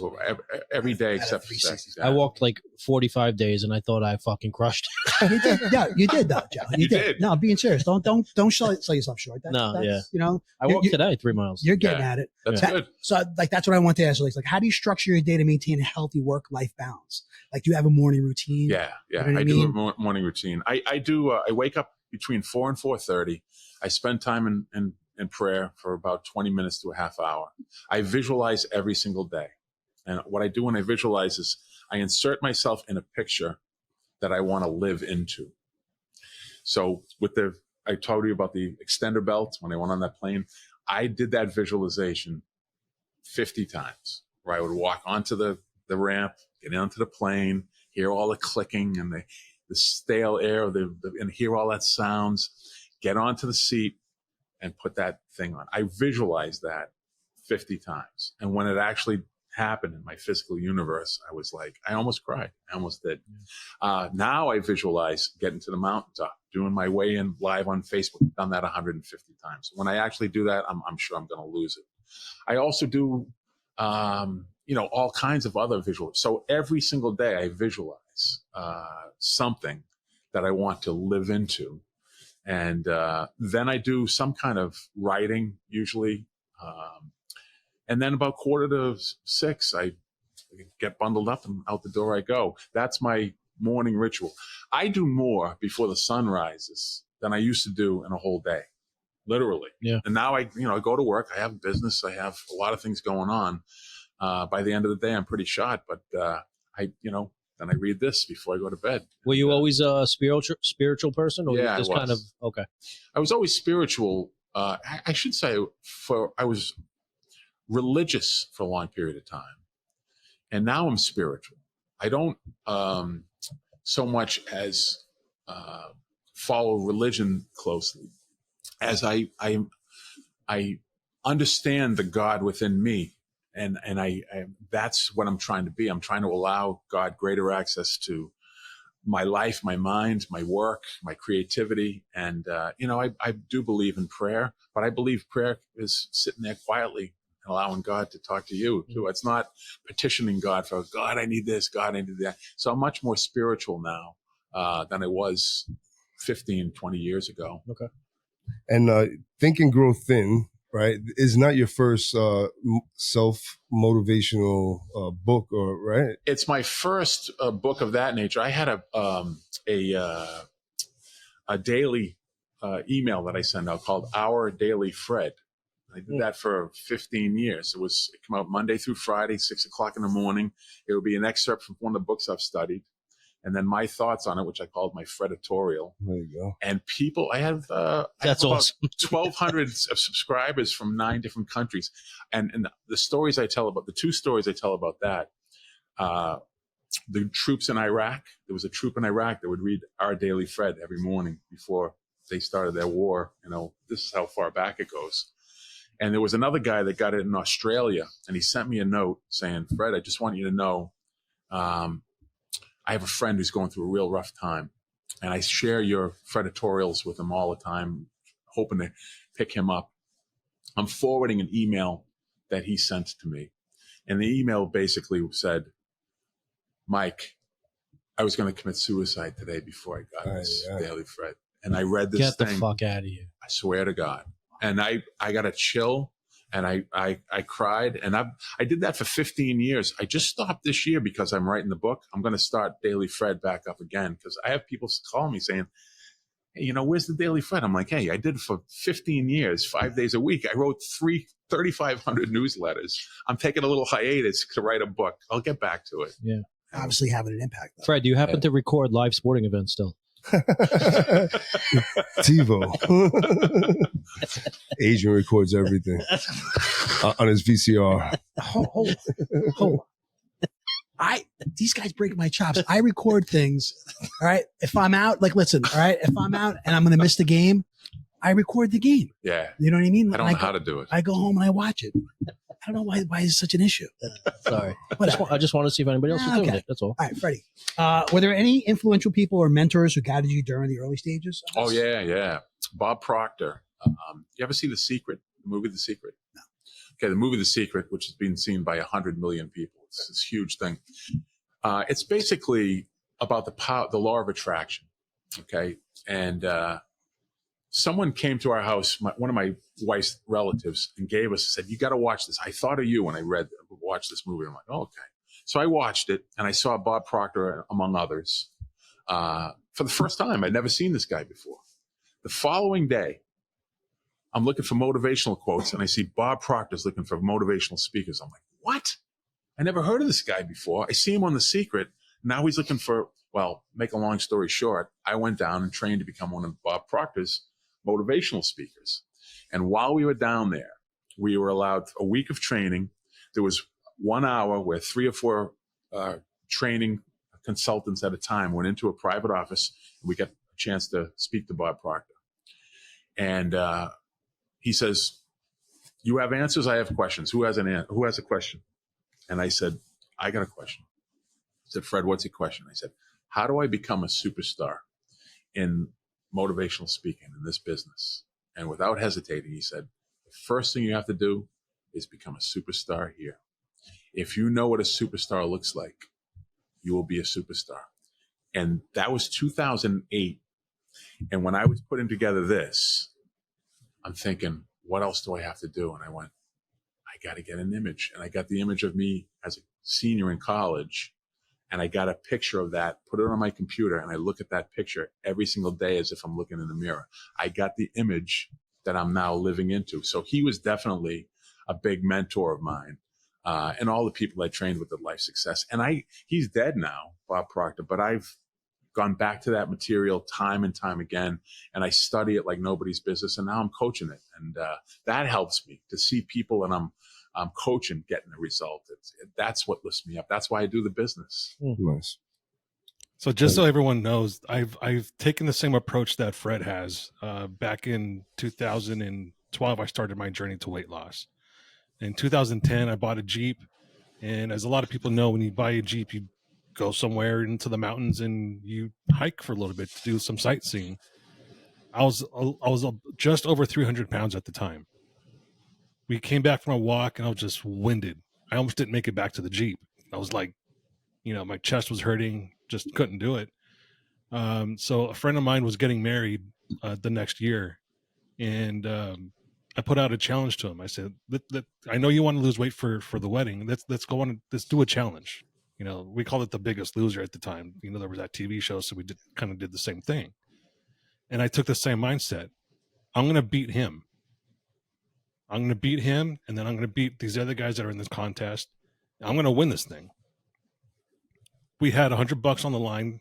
Every day except for sex. I walked like 45 days and I thought I fucking crushed. You did. Yeah, you did though, Joe. You did. No, being serious. Don't sell yourself short. That's, I walked today 3 miles. You're getting at it. That's good. So that's what I want to ask. Like, how do you structure your day to maintain a healthy work-life balance? Like, do you have a morning routine? Yeah. You know what I do a morning routine. I do. I wake up between 4 and 4:30. I spend time in prayer for about 20 minutes to a half hour. I visualize every single day. And what I do when I visualize is I insert myself in a picture that I want to live into. So I told you about the extender belt when I went on that plane. I did that visualization 50 times, where I would walk onto the ramp, get onto the plane, hear all the clicking and the stale air and hear all that sounds, get onto the seat and put that thing on. I visualized that 50 times. And when it actually happened in my physical universe, I was like, I almost cried. I almost did. Now I visualize getting to the mountaintop, doing my way in live on Facebook. I've done that 150 times. When I actually do that, I'm sure I'm going to lose it. I also do, all kinds of other visuals. So every single day I visualize something that I want to live into. And then I do some kind of writing, usually. And then about 5:45, I get bundled up and out the door I go. That's my morning ritual. I do more before the sun rises than I used to do in a whole day, literally. Yeah. And now I go to work. I have business. I have a lot of things going on. By the end of the day, I'm pretty shot. But then I read this before I go to bed. Were you always a spiritual person, or Yeah, just I was. kind of okay? I was always spiritual. I should say I was religious for a long period of time, and now I'm spiritual. I don't so much as follow religion closely as I understand the God within me, and I that's what I'm trying to be. I'm trying to allow God greater access to my life, my mind, my work, my creativity. And, I do believe in prayer, but I believe prayer is sitting there quietly and allowing God to talk to you too. It's not petitioning God for, God, I need this, God, I need that. So I'm much more spiritual now than I was 15, 20 years ago. Okay. And Think and Grow Thin, right, is not your first self-motivational book, or right? It's my first book of that nature. I had a daily email that I send out called Our Daily Fred. I did that for 15 years. It came out Monday through Friday, 6:00 in the morning. It would be an excerpt from one of the books I've studied, and then my thoughts on it, which I called my Freditorial. There you go. And people, I have That's awesome. 1,200 subscribers from 9 different countries. And the stories I tell about, the 2 stories I tell about that, the troops in Iraq, there was a troop in Iraq that would read Our Daily Fred every morning before they started their war. This is how far back it goes. And there was another guy that got it in Australia, and he sent me a note saying, Fred, I just want you to know, I have a friend who's going through a real rough time, and I share your Freditorials with him all the time, hoping to pick him up. I'm forwarding an email that he sent to me. And the email basically said, Mike, I was going to commit suicide today before I got this Daily Fred. And I read this Get thing. the fuck out of here. I swear to God. And I got a chill, and I cried, and I did that for 15 years. I just stopped this year because I'm writing the book. I'm going to start Daily Fred back up again, because I have people call me saying, hey, where's the Daily Fred? I'm like, hey, I did it for 15 years, 5 days a week. I wrote 3,500 newsletters. I'm taking a little hiatus to write a book. I'll get back to it. Yeah. Obviously having an impact, though. Fred, do you happen to record live sporting events still? TiVo. Adrian records everything on his VCR. Hold. These guys break my chops. I record things. All right. If I'm out, listen, all right. If I'm out and I'm going to miss the game, I record the game. Yeah. You know what I mean? I don't know how to do it. I go home and I watch it. I don't know why is such an issue. Sorry. I just want to see if anybody else is doing it. That's all. All right, Freddie. Were there any influential people or mentors who guided you during the early stages? Oh, yeah. Bob Proctor. You ever see The Secret? The movie The Secret? No. Okay, the movie The Secret, which has been seen by 100 million people. It's this huge thing. It's basically about the law of attraction. Okay, and someone came to our house, one of my wife's relatives, and said, you got to watch this. I thought of you when I watched this movie. I'm like, oh, okay. So I watched it, and I saw Bob Proctor, among others, for the first time. I'd never seen this guy before. The following day, I'm looking for motivational quotes, and I see Bob Proctor's looking for motivational speakers. I'm like, what? I never heard of this guy before. I see him on The Secret. Now he's looking for, well, make a long story short, I went down and trained to become one of Bob Proctor's motivational speakers. And while we were down there, we were allowed a week of training. There was 1 hour where 3 or 4 training consultants at a time went into a private office, and we got a chance to speak to Bob Proctor. And he says, you have answers, I have questions. Who has a question? And I said, I got a question. He said, Fred, what's your question? I said, how do I become a superstar in motivational speaking in this business? And without hesitating, he said, the first thing you have to do is become a superstar here. If you know what a superstar looks like, you will be a superstar. And that was 2008. And when I was putting together this, I'm thinking, what else do I have to do? And I went, I got to get an image. And I got the image of me as a senior in college. And I got a picture of that, put it on my computer, and I look at that picture every single day as if I'm looking in the mirror. I got the image that I'm now living into. So he was definitely a big mentor of mine, and all the people I trained with at Life Success. And he's dead now, Bob Proctor, but I've gone back to that material time and time again, and I study it like nobody's business, and now I'm coaching it. And that helps me to see people, and I'm coaching, getting the result. That's what lifts me up. That's why I do the business. Nice. So just so everyone knows, I've taken the same approach that Fred has. Back in 2012, I started my journey to weight loss. In 2010, I bought a Jeep. And as a lot of people know, when you buy a Jeep, you go somewhere into the mountains and you hike for a little bit to do some sightseeing. I was just over 300 pounds at the time. We came back from a walk and I was just winded. I almost didn't make it back to the Jeep. I was like, my chest was hurting, just couldn't do it. So a friend of mine was getting married the next year, and I put out a challenge to him. I said, I know you want to lose weight for the wedding. Let's go on. Let's do a challenge. We called it The Biggest Loser at the time. There was that TV show, so we did the same thing. And I took the same mindset. I'm going to beat him. I'm going to beat him, and then I'm going to beat these other guys that are in this contest. I'm going to win this thing. We had $100 on the line,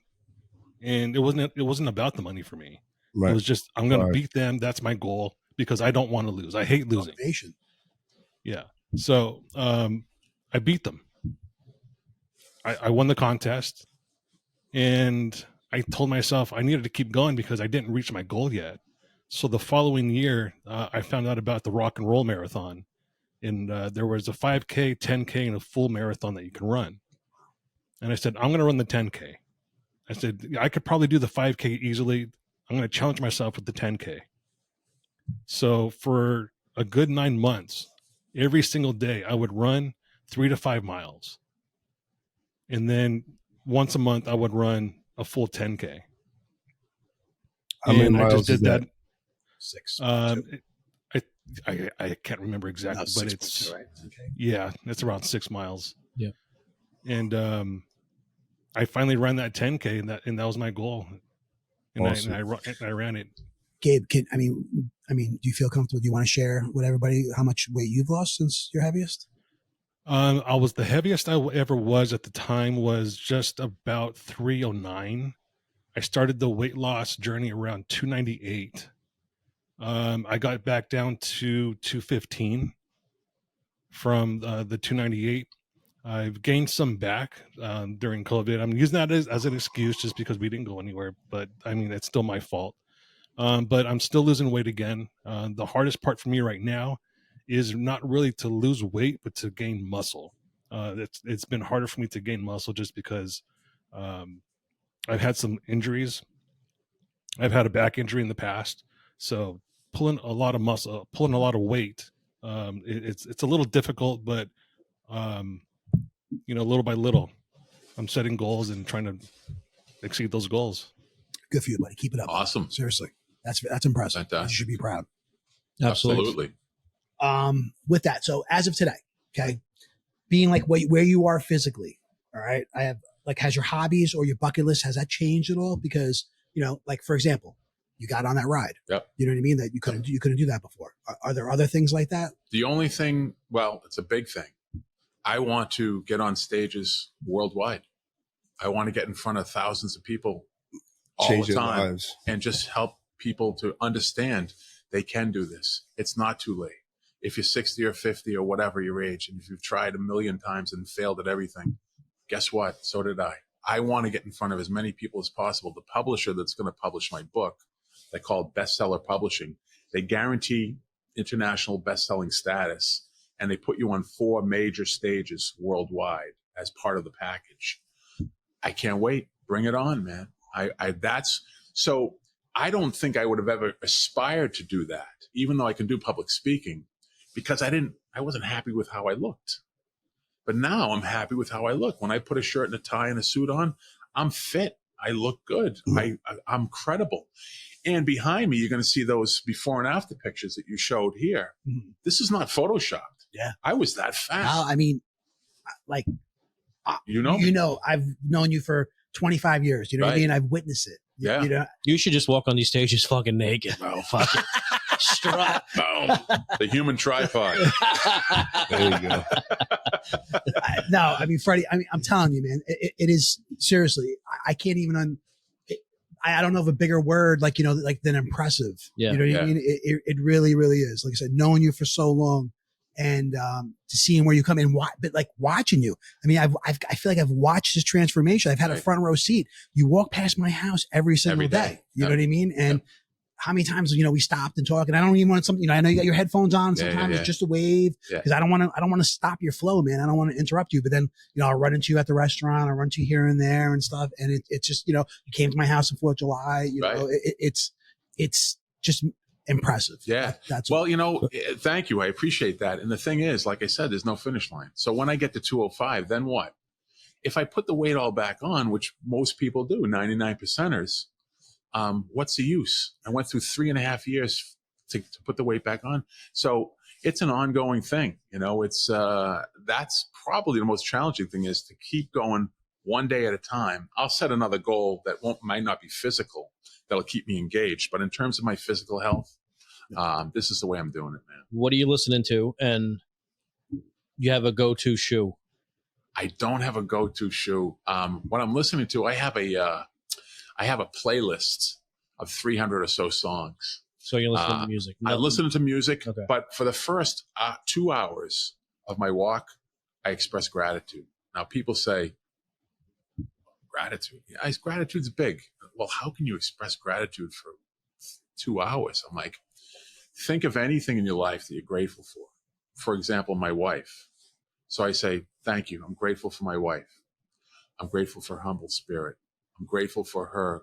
and it wasn't about the money for me. Right. It was just, I'm going to beat them. That's my goal, because I don't want to lose. I hate losing. Motivation. Yeah. So I beat them. I won the contest, and I told myself I needed to keep going because I didn't reach my goal yet. So the following year, I found out about the Rock and Roll Marathon, and there was a 5K, 10K, and a full marathon that you can run. And I said, I'm going to run the 10K. I said, I could probably do the 5K easily. I'm going to challenge myself with the 10K. So for a good 9 months, every single day, I would run 3 to 5 miles. And then once a month, I would run a full 10K. How many miles I just did that? 6. I can't remember exactly, but it's right? Okay. Yeah, it's around 6 miles. Yeah. And I finally ran that 10K, and that was my goal. And, awesome. I ran it. Gabe, do you feel comfortable? Do you want to share with everybody how much weight you've lost since your heaviest? The heaviest I ever was at the time was just about 309. I started the weight loss journey around 298. I got back down to 215 from the 298. I've gained some back during COVID. I'm using that as an excuse just because we didn't go anywhere, but it's still my fault. But I'm still losing weight again. The hardest part for me right now is not really to lose weight, but to gain muscle. It's been harder for me to gain muscle just because I've had some injuries. I've had a back injury in the past, so pulling a lot of muscle, pulling a lot of weight, it's a little difficult, but little by little, I'm setting goals and trying to exceed those goals. Good for you, buddy. Keep it up. Awesome. Seriously, that's impressive. Fantastic. You should be proud. Absolutely. With that, so as of today, okay, being like where you are physically, all right, has your hobbies or your bucket list, has that changed at all? Because, for example, you got on that ride. Yep. You know what I mean? That you couldn't do that before. Are there other things like that? The only thing, it's a big thing. I want to get on stages worldwide. I want to get in front of thousands of people all Change the their time lives. and just help people to understand they can do this. It's not too late. If you're 60 or 50 or whatever your age, and if you've tried a million times and failed at everything, guess what? So did I. I want to get in front of as many people as possible. The publisher that's going to publish my book, they call it Bestseller Publishing. They guarantee international best-selling status, and they put you on 4 major stages worldwide as part of the package. I can't wait. Bring it on, man. So I don't think I would have ever aspired to do that, even though I can do public speaking, because I wasn't happy with how I looked. But now I'm happy with how I look. When I put a shirt and a tie and a suit on, I'm fit. I look good. I'm credible. And behind me, you're going to see those before and after pictures that you showed here. Mm-hmm. This is not Photoshopped. Yeah. I was that fat. No, I mean, like, You know? I've known you for 25 years. You know what I Right. mean? I've witnessed it. Yeah. You know, You should just walk on these stages fucking naked, bro. Fuck it. Strut. Boom. The human tripod. There you go. no, I mean, Freddie, I'm telling you, man, it is seriously, I can't even, I don't know of a bigger word, like, than impressive. Yeah. You know what Yeah. I mean? It really, really is. Like I said, knowing you for so long and, to seeing where you come in, but like watching you, I mean, I feel like I've watched this transformation. I've had a Right. front row seat. You walk past my house every single Every day. day. You know Yep. what I mean? And how many times, we stopped and talked, and I don't even want something, I know you got your headphones on. Yeah, Sometimes yeah. it's just a wave Yeah. because I don't want to stop your flow, man. I don't want to interrupt you, but then, I'll run into you at the restaurant. I'll run into you here and there and stuff. And it's just, you came to my house on 4th of July, Right. it's just impressive. Yeah. That's Well, thank you. I appreciate that. And the thing is, like I said, there's no finish line. So when I get to 205, then what? If I put the weight all back on, which most people do, 99%ers, what's the use? I went through 3.5 years to put the weight back on. So it's an ongoing thing. It's, that's probably the most challenging thing, is to keep going one day at a time. I'll set another goal that might not be physical, that'll keep me engaged. But in terms of my physical health, this is the way I'm doing it, man. What are you listening to? And you have a go-to shoe? I don't have a go-to shoe. What I'm listening to, I have a playlist of 300 or so songs. So you're listening to music? I listen to music, Okay. but for the first 2 hours of my walk, I express gratitude. Now, people say, gratitude? Yeah, gratitude's big. Well, how can you express gratitude for 2 hours? I'm like, think of anything in your life that you're grateful for. For example, my wife. So I say, thank you. I'm grateful for my wife. I'm grateful for her humble spirit. I'm grateful for her,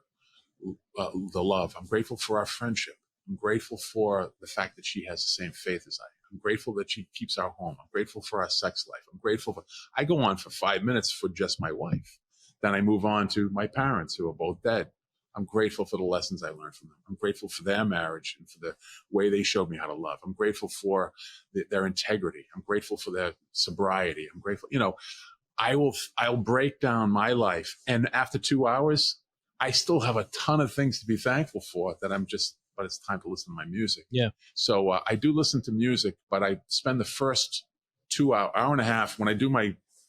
the love. I'm grateful for our friendship. I'm grateful for the fact that she has the same faith as I. I'm grateful that she keeps our home. I'm grateful for our sex life. I'm grateful for, I go on for 5 minutes for just my wife. Then I move on to my parents, who are both dead. I'm grateful for the lessons I learned from them. I'm grateful for their marriage and for the way they showed me how to love. I'm grateful for their integrity. I'm grateful for their sobriety. I'm grateful, I'll break down my life. And after 2 hours, I still have a ton of things to be thankful for but it's time to listen to my music. Yeah. So I do listen to music, but I spend the first 2 hour and a half, when I do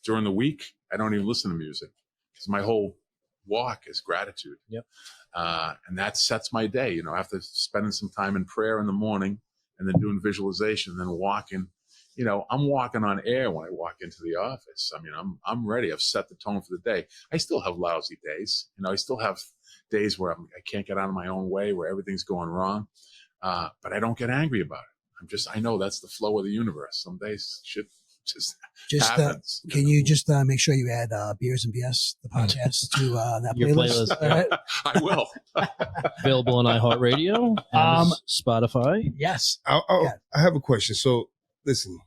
during the week, I don't even listen to music, because my whole walk is gratitude. Yep. And that sets my day, after spending some time in prayer in the morning and then doing visualization and then walking, I'm walking on air when I walk into the office. I mean, I'm ready. I've set the tone for the day. I still have lousy days. I still have days where I can't get out of my own way, where everything's going wrong. But I don't get angry about it. I know that's the flow of the universe. Some days shit just happens. Can you just make sure you add Beers and BS, the podcast, to that Your playlist? playlist. All right. I will. Available on iHeartRadio, and Spotify. Yes. I have a question. So listen,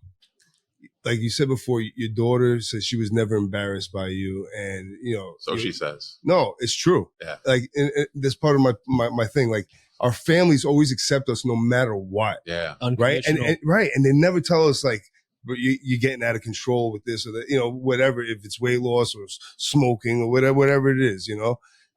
like you said before, your daughter said she was never embarrassed by you, and So she says. No, it's true. Yeah. Like, and that's part of my thing. Like, our families always accept us no matter what. Yeah. Right. And right. And they never tell us, like, but you're getting out of control with this or that, whatever, if it's weight loss or smoking or whatever it is,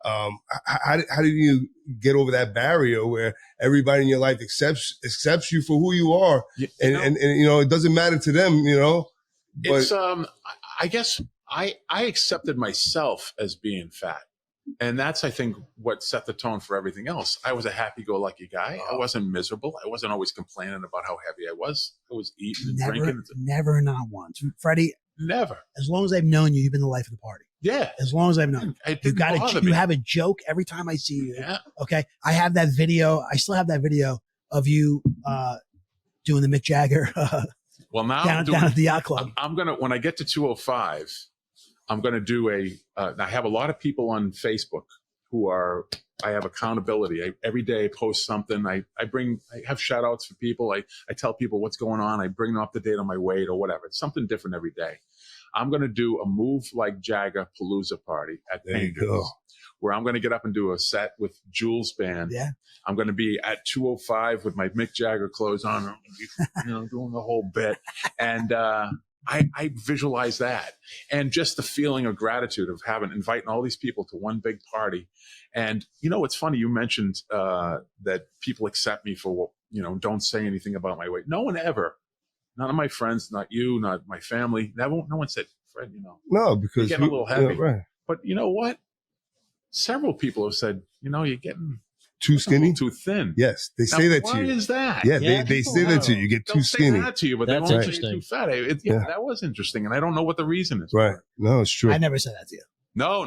how do you get over that barrier where everybody in your life accepts you for who you are, and it doesn't matter to them, but It's I guess I accepted myself as being fat. And that's, I think, what set the tone for everything else. I was a happy-go-lucky guy. I wasn't miserable. I wasn't always complaining about how heavy I was. I was eating and drinking. Never, not once. Freddie, Never. as long as I've known you, you've been the life of the party. Yeah. As long as I've known you. You You have a joke every time I see you. Yeah. Okay. I have that video. I still have that video of you doing the Mick Jagger Well, now down at the yacht club. I'm going to, when I get to 205, I'm going to do I have a lot of people on Facebook who I have accountability. Every day I post something. I have shout outs for people. I tell people what's going on. I bring them up to date on my weight or whatever. It's something different every day. I'm going to do a Move Like Jagger Palooza party at Painters, where I'm going to get up and do a set with Jules Band. Yeah. I'm going to be at 205 with my Mick Jagger clothes on, I'm gonna be, doing the whole bit. And I visualize that. And just the feeling of gratitude of inviting all these people to one big party. And, it's funny, you mentioned that people accept me for, don't say anything about my weight. No one ever. None of my friends, not you, not my family. No one said, Fred, No, because you're getting a little heavy. Yeah, right. But you know what? Several people have said, you're getting too skinny, too thin. Yes, they say that to you. Why is that? Yeah, they say that to you. You get too skinny. Say that to you, but That's they won't interesting. say too fat. That was interesting, and I don't know what the reason is. Right? No, it's true. I never said that to you. No,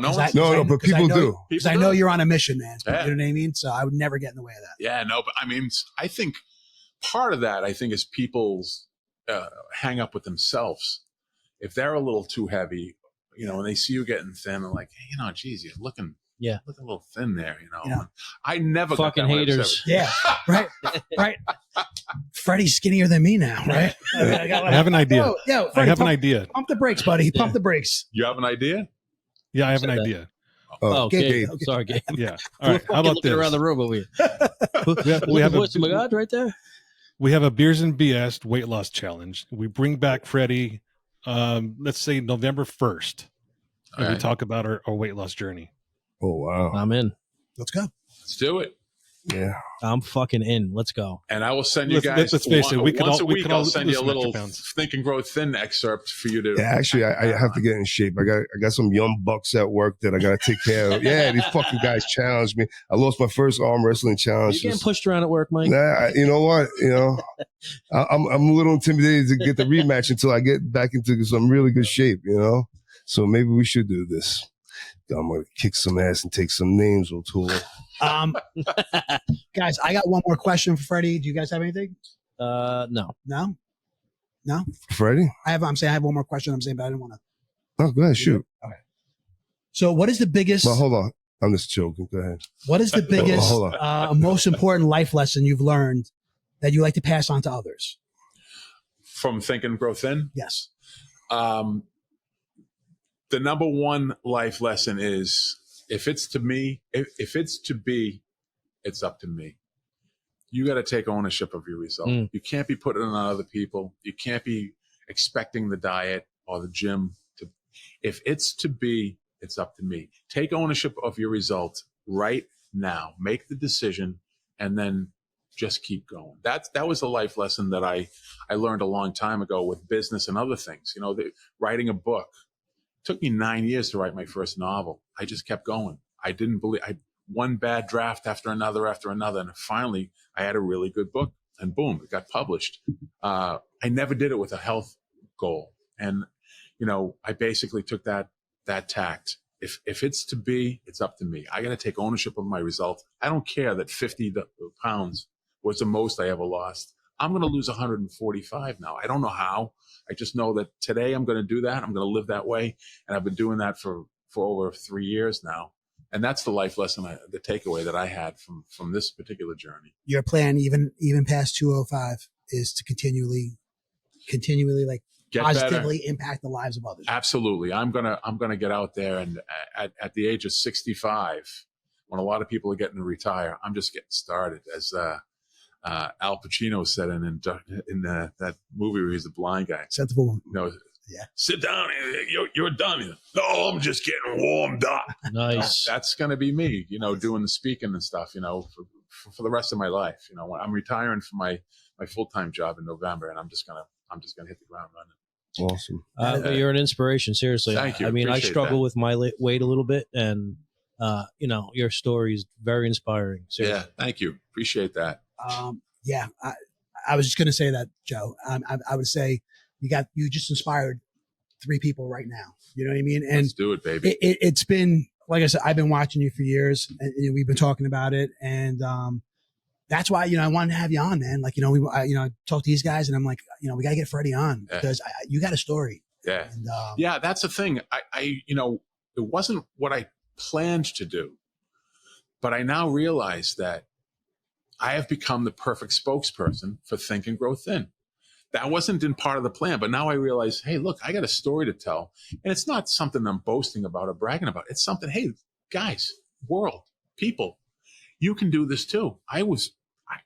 but people do. Because I know you're on a mission, man. Yeah. You know what I mean? So I would never get in the way of that. Yeah, no, but I think part of that, is people's hang up with themselves. If they're a little too heavy, and they see you getting thin, and like, hey, geez, you're looking a little thin there, Yeah. I never Fucking got that haters. Yeah, right. Freddie's skinnier than me now, right? I have an idea. Yo, I have an Freddie, idea. pump the brakes, buddy. Pump the brakes. You have an idea? Yeah, I have an Said that. idea. Oh, Gabe, Gabe. okay. Sorry, Gabe. Yeah. All right. How about Looking around this? the room over here. We have a voice of my God right there. We have a Beers and BS weight loss challenge. We bring back Freddie, let's say November 1st, and we right. talk about our weight loss journey. Oh wow. I'm in. Let's go. Let's do it. Yeah. I'm fucking in. Let's go. And I will send you guys Let's face it, we could once all- a we week. could I'll all send you a lose some extra little pounds. Think and Grow Thin excerpt for you to. Yeah, actually, I have to get in shape. I got some young bucks at work that I got to take care of. Yeah, these fucking guys challenged me. I lost my first arm wrestling challenge. You getting pushed around at work, Mike? You know what? I'm a little intimidated to get the rematch until I get back into some really good shape. So maybe we should do this. I'm gonna kick some ass and take some names, O'Toole. Guys, I got one more question for Freddie. Do you guys have anything? No. No? Freddie? I'm saying I have one more question. I'm saying, but I didn't want to. Oh, go ahead, shoot. Okay. So what is the biggest, Well, hold on. I'm just joking. Go ahead. what is the biggest, Hold most important life lesson you've learned that you like to pass on to others? From Think and Grow Thin. Yes. The number one life lesson is if it's to me, if it's to be, it's up to me. You got to take ownership of your result. Mm. You can't be putting it on other people. You can't be expecting the diet or the gym to. If it's to be, it's up to me. Take ownership of your result right now. Make the decision, and then just keep going. That was a life lesson that I learned a long time ago with business and other things. Writing a book. Took me 9 years to write my first novel. I just kept going. I didn't believe one bad draft after another, and finally I had a really good book, and boom, it got published. I never did it with a health goal, and I basically took that tact. If it's to be, it's up to me. I got to take ownership of my result. I don't care that 50 pounds was the most I ever lost. I'm going to lose 145 now. I don't know how. I just know that today I'm going to do that. I'm going to live that way. And I've been doing that for over 3 years now. And that's the life lesson, the takeaway that I had from this particular journey. Your plan, even past 205, is to continually like Get positively better. impact the lives of others. Absolutely. I'm gonna get out there, and at the age of 65, when a lot of people are getting to retire, I'm just getting started. As Al Pacino said in that movie where he's a blind guy. Sensible. Yeah. Sit down. You're done. No, I'm just getting warmed up. Nice. That's going to be me, doing the speaking and stuff, for the rest of my life. When I'm retiring from my full-time job in November, and I'm just going to hit the ground running. Awesome. But you're an inspiration, seriously. Thank you. I mean, I Appreciate struggle that. with my weight a little bit, and your story is very inspiring. Seriously. Yeah, thank you. Appreciate that. Yeah, I was just going to say that, Joe. I would say you just inspired 3 people right now. You know what I mean? And Let's do it, baby. it's been, like I said, I've been watching you for years, and we've been talking about it, and that's why I wanted to have you on, man. Like I talked to these guys, and I'm like, we got to get Freddie on because you got a story. Yeah. And, Yeah, that's the thing. I it wasn't what I planned to do, but I now realize that I have become the perfect spokesperson for Think and Grow Thin. That wasn't in part of the plan, but now I realize, hey, look, I got a story to tell. And it's not something I'm boasting about or bragging about. It's something, hey, guys, world, people, you can do this too. I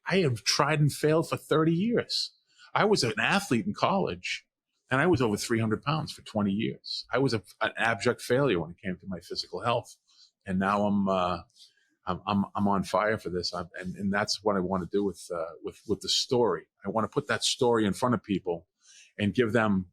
have tried and failed for 30 years. I was an athlete in college, and I was over 300 pounds for 20 years. I was an abject failure when it came to my physical health. And now I'm on fire for this, and that's what I want to do with the story. I want to put that story in front of people and give them,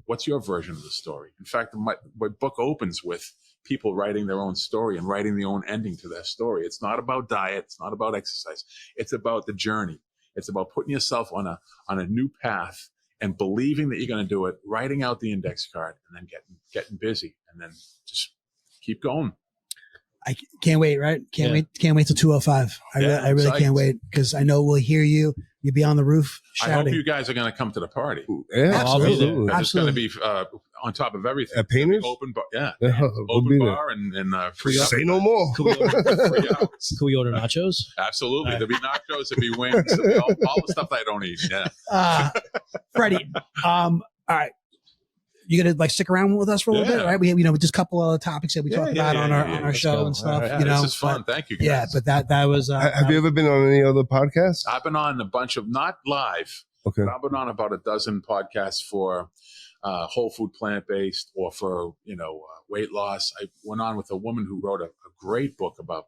what's your version of the story? In fact, my book opens with people writing their own story and writing their own ending to their story. It's not about diet. It's not about exercise. It's about the journey. It's about putting yourself on a new path and believing that you're going to do it, writing out the index card, and then getting busy, and then just keep going. I can't wait, right? Can't wait till 2:05. I really can't wait because I know we'll hear you. You'll be on the roof shouting. I hope you guys are going to come to the party. Yeah, absolutely. It's going to be on top of everything. At Painters? Open bar, yeah. We'll Open be bar and free. Say no more. Can Free hours. we order nachos? Absolutely. There'll be nachos. There'll be wings. There'll be all the stuff that I don't eat. Yeah. Freddie, all right. You gonna stick around with us for a little bit, right? We have, just a couple of topics that we talk about on our show and stuff. Right. This is fun. Thank you, guys. Yeah, but that was. Have you ever been on any other podcasts? I've been on a bunch of, not live, Okay. but I've been on about a dozen podcasts for whole food plant-based or for, weight loss. I went on with a woman who wrote a great book about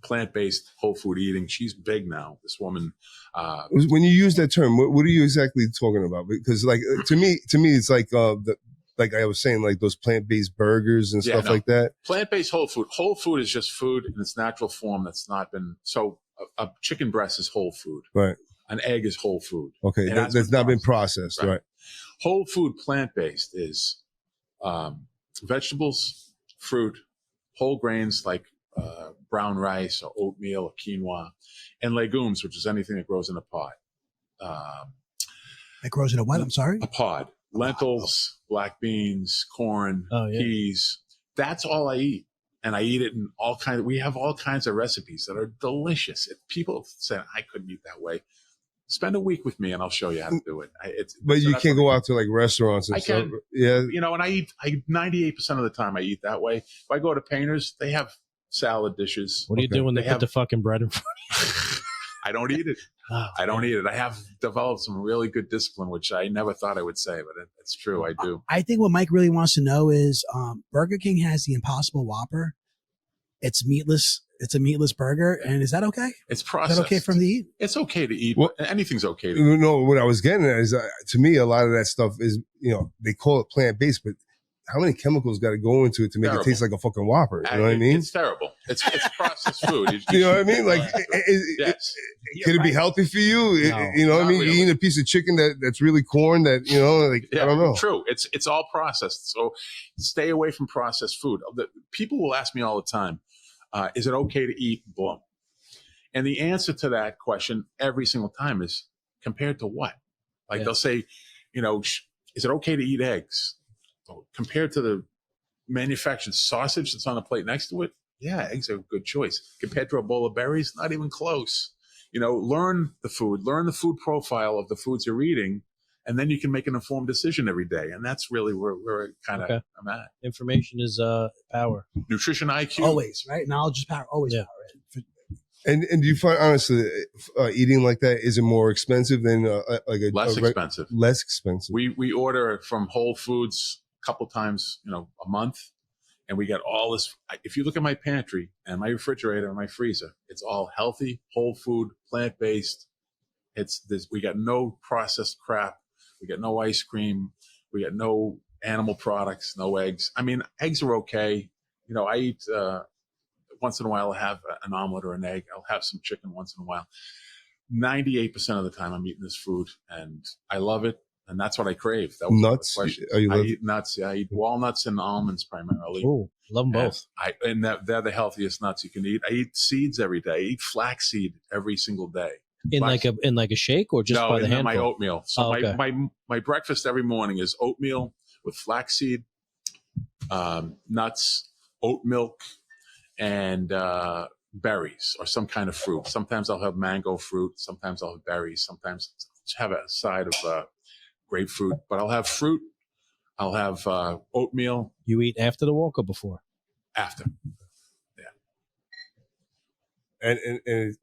plant-based whole food eating. She's big now, this woman. When you use that term, what are you exactly talking about? Because to me, it's like like I was saying, like those plant-based burgers and stuff like that. Plant-based whole food. Whole food is just food in its natural form that's not been. So a chicken breast is whole food. Right. An egg is whole food. Okay, that's not been processed. Right. Whole food plant-based is vegetables, fruit, whole grains like brown rice or oatmeal or quinoa, and legumes, which is anything that grows in a pod. That grows in a what? I'm sorry? A pod. Lentils, black beans, corn, peas. That's all I eat. And I eat it in all kinds. We have all kinds of recipes that are delicious. If people say, I couldn't eat that way, spend a week with me and I'll show you how to do it. But you can't go out to restaurants and I stuff. can. Yeah. And I eat 98% of the time I eat that way. If I go to Painters, they have salad dishes. What do you do when they put the fucking bread in front of you? I don't eat it. I don't eat it. I have developed some really good discipline, which I never thought I would say, but it's true. I do. I think what Mike really wants to know is Burger King has the Impossible Whopper. It's meatless. It's a meatless burger. And is that okay? It's processed. Is that okay for them to eat? It's okay to eat. Well, anything's okay to eat. No, what I was getting at is, to me, a lot of that stuff is, they call it plant-based, but how many chemicals got to go into it to make it taste like a fucking Whopper? You know what I mean? It's terrible. It's processed food. You know what I mean? Like, yes. Can it be healthy for you? No, you know what I mean? Really. You eating a piece of chicken that's really corn that, I don't know. True. It's all processed. So stay away from processed food. People will ask me all the time, is it okay to eat boom? And the answer to that question every single time is compared to what? Like they'll say, is it okay to eat eggs? Compared to the manufactured sausage that's on the plate next to it, yeah, eggs are a good choice. Compared to a bowl of berries, not even close. Learn the food profile of the foods you're eating, and then you can make an informed decision every day. And that's really where kind of I'm at. Information is power. Nutrition IQ. Always, right? Knowledge is power. Always power. Right? And do you find, honestly, eating like that, is it more expensive than expensive? Less expensive. We order from Whole Foods a couple times, a month, and we get all this. If you look at my pantry and my refrigerator and my freezer, it's all healthy, whole food, plant-based. We got no processed crap. We get no ice cream. We get no animal products, no eggs. I mean, eggs are okay. You know, I eat once in a while. I'll have an omelet or an egg. I'll have some chicken once in a while. 98% of the time, I'm eating this food, and I love it. And that's what I crave. That was Nuts? the question. Are you I eat nuts. Yeah, I eat walnuts and almonds primarily. Oh, love them both. And they're the healthiest nuts you can eat. I eat seeds every day. I eat flaxseed every single day. In like a shake or just by the handful? My oatmeal. So okay. my breakfast every morning is oatmeal with flaxseed, nuts, oat milk, and berries or some kind of fruit. Sometimes I'll have mango fruit. Sometimes I'll have berries. Sometimes have a side of grapefruit. But I'll have fruit. I'll have oatmeal. You eat after the walk or before? After. And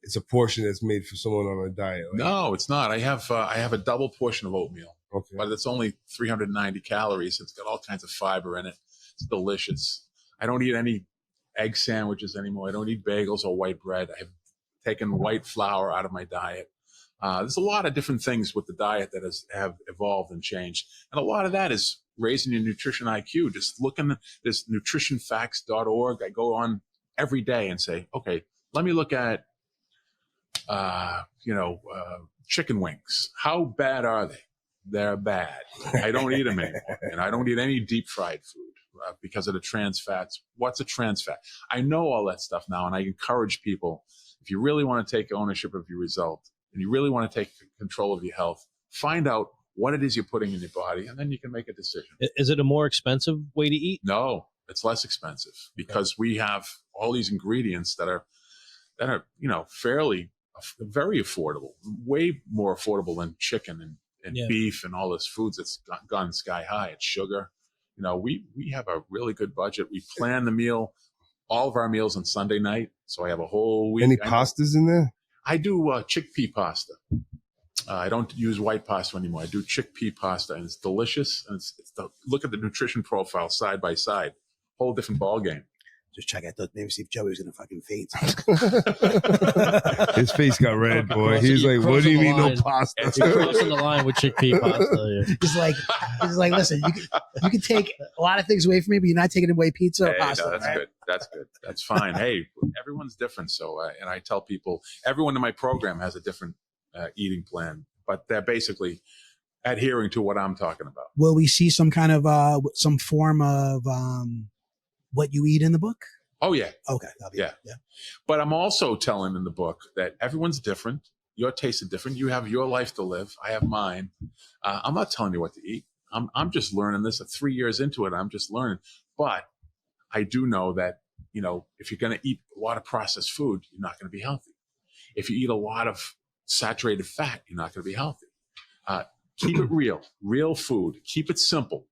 it's a portion that's made for someone on a diet. Like, No, it's not. I have a double portion of oatmeal, okay. but it's only 390 calories. It's got all kinds of fiber in it. It's delicious. I don't eat any egg sandwiches anymore. I don't eat bagels or white bread. I've taken white flour out of my diet. There's a lot of different things with the diet that have evolved and changed. And a lot of that is raising your nutrition IQ. Just looking at this nutritionfacts.org. I go on every day and say, okay, let me look at, chicken wings. How bad are they? They're bad. I don't eat them anymore. And I don't eat any deep fried food because of the trans fats. What's a trans fat? I know all that stuff now. And I encourage people, if you really want to take ownership of your result and you really want to take control of your health, find out what it is you're putting in your body, and then you can make a decision. Is it a more expensive way to eat? No, it's less expensive because we have all these ingredients that are, very affordable, way more affordable than chicken and beef and all those foods that's gone sky high. It's sugar. You know, we have a really good budget. We plan all of our meals on Sunday night. So I have a whole week. Any pastas in there? I do chickpea pasta. I don't use white pasta anymore. I do chickpea pasta, and it's delicious. And look at the nutrition profile side by side. Whole different ball game. Just check. I thought maybe see if Joey was going to fucking faint. His face got red, boy. He's like, what do you mean no pasta? You're crossing the line with chickpea pasta. Yeah. He's like, listen, you can take a lot of things away from me, but you're not taking away pizza or pasta. No, that's right? good. That's good. That's fine. Hey, everyone's different. So, and I tell people, everyone in my program has a different eating plan, but they're basically adhering to what I'm talking about. Will we see some kind of some form of what you eat in the book? Oh yeah. Okay. Yeah. But I'm also telling in the book that everyone's different. Your tastes are different. You have your life to live. I have mine. I'm not telling you what to eat. I'm just learning this. 3 years into it, I'm just learning. But I do know that, if you're going to eat a lot of processed food, you're not going to be healthy. If you eat a lot of saturated fat, you're not going to be healthy. Keep it real food. Keep it simple.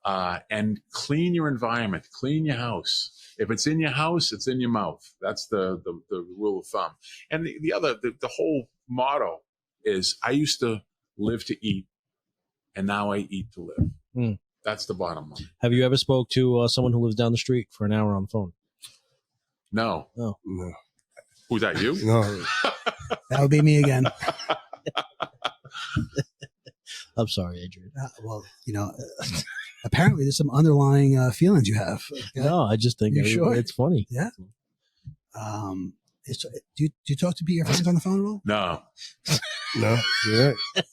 And clean your environment, clean your house. If it's in your house, it's in your mouth. That's the rule of thumb. And the whole motto is, I used to live to eat, and now I eat to live. Mm. That's the bottom line. Have you ever spoke to someone who lives down the street for an hour on the phone? No. No. Who's that, you? No. That would be me again. I'm sorry, Adrian. Apparently there's some underlying feelings you have. Okay? No, I just think it's funny. Yeah. Do you talk to your friends on the phone at all? No. No. Yeah.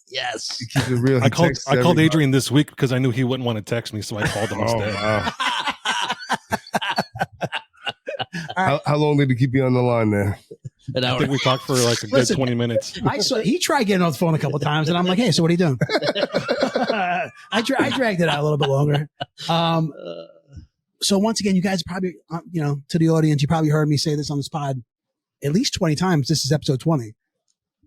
Yes. He keeps it real. I called Adrian this week because I knew he wouldn't want to text me, so I called him instead. Wow. How long did he keep you on the line there? An I hour. think we talked for like a good 20 minutes. I saw he tried getting on the phone a couple of times, and I'm like, "Hey, so what are you doing?" I dragged it out a little bit longer. So once again, you guys probably, to the audience, you probably heard me say this on this pod at least 20 times. This is episode 20.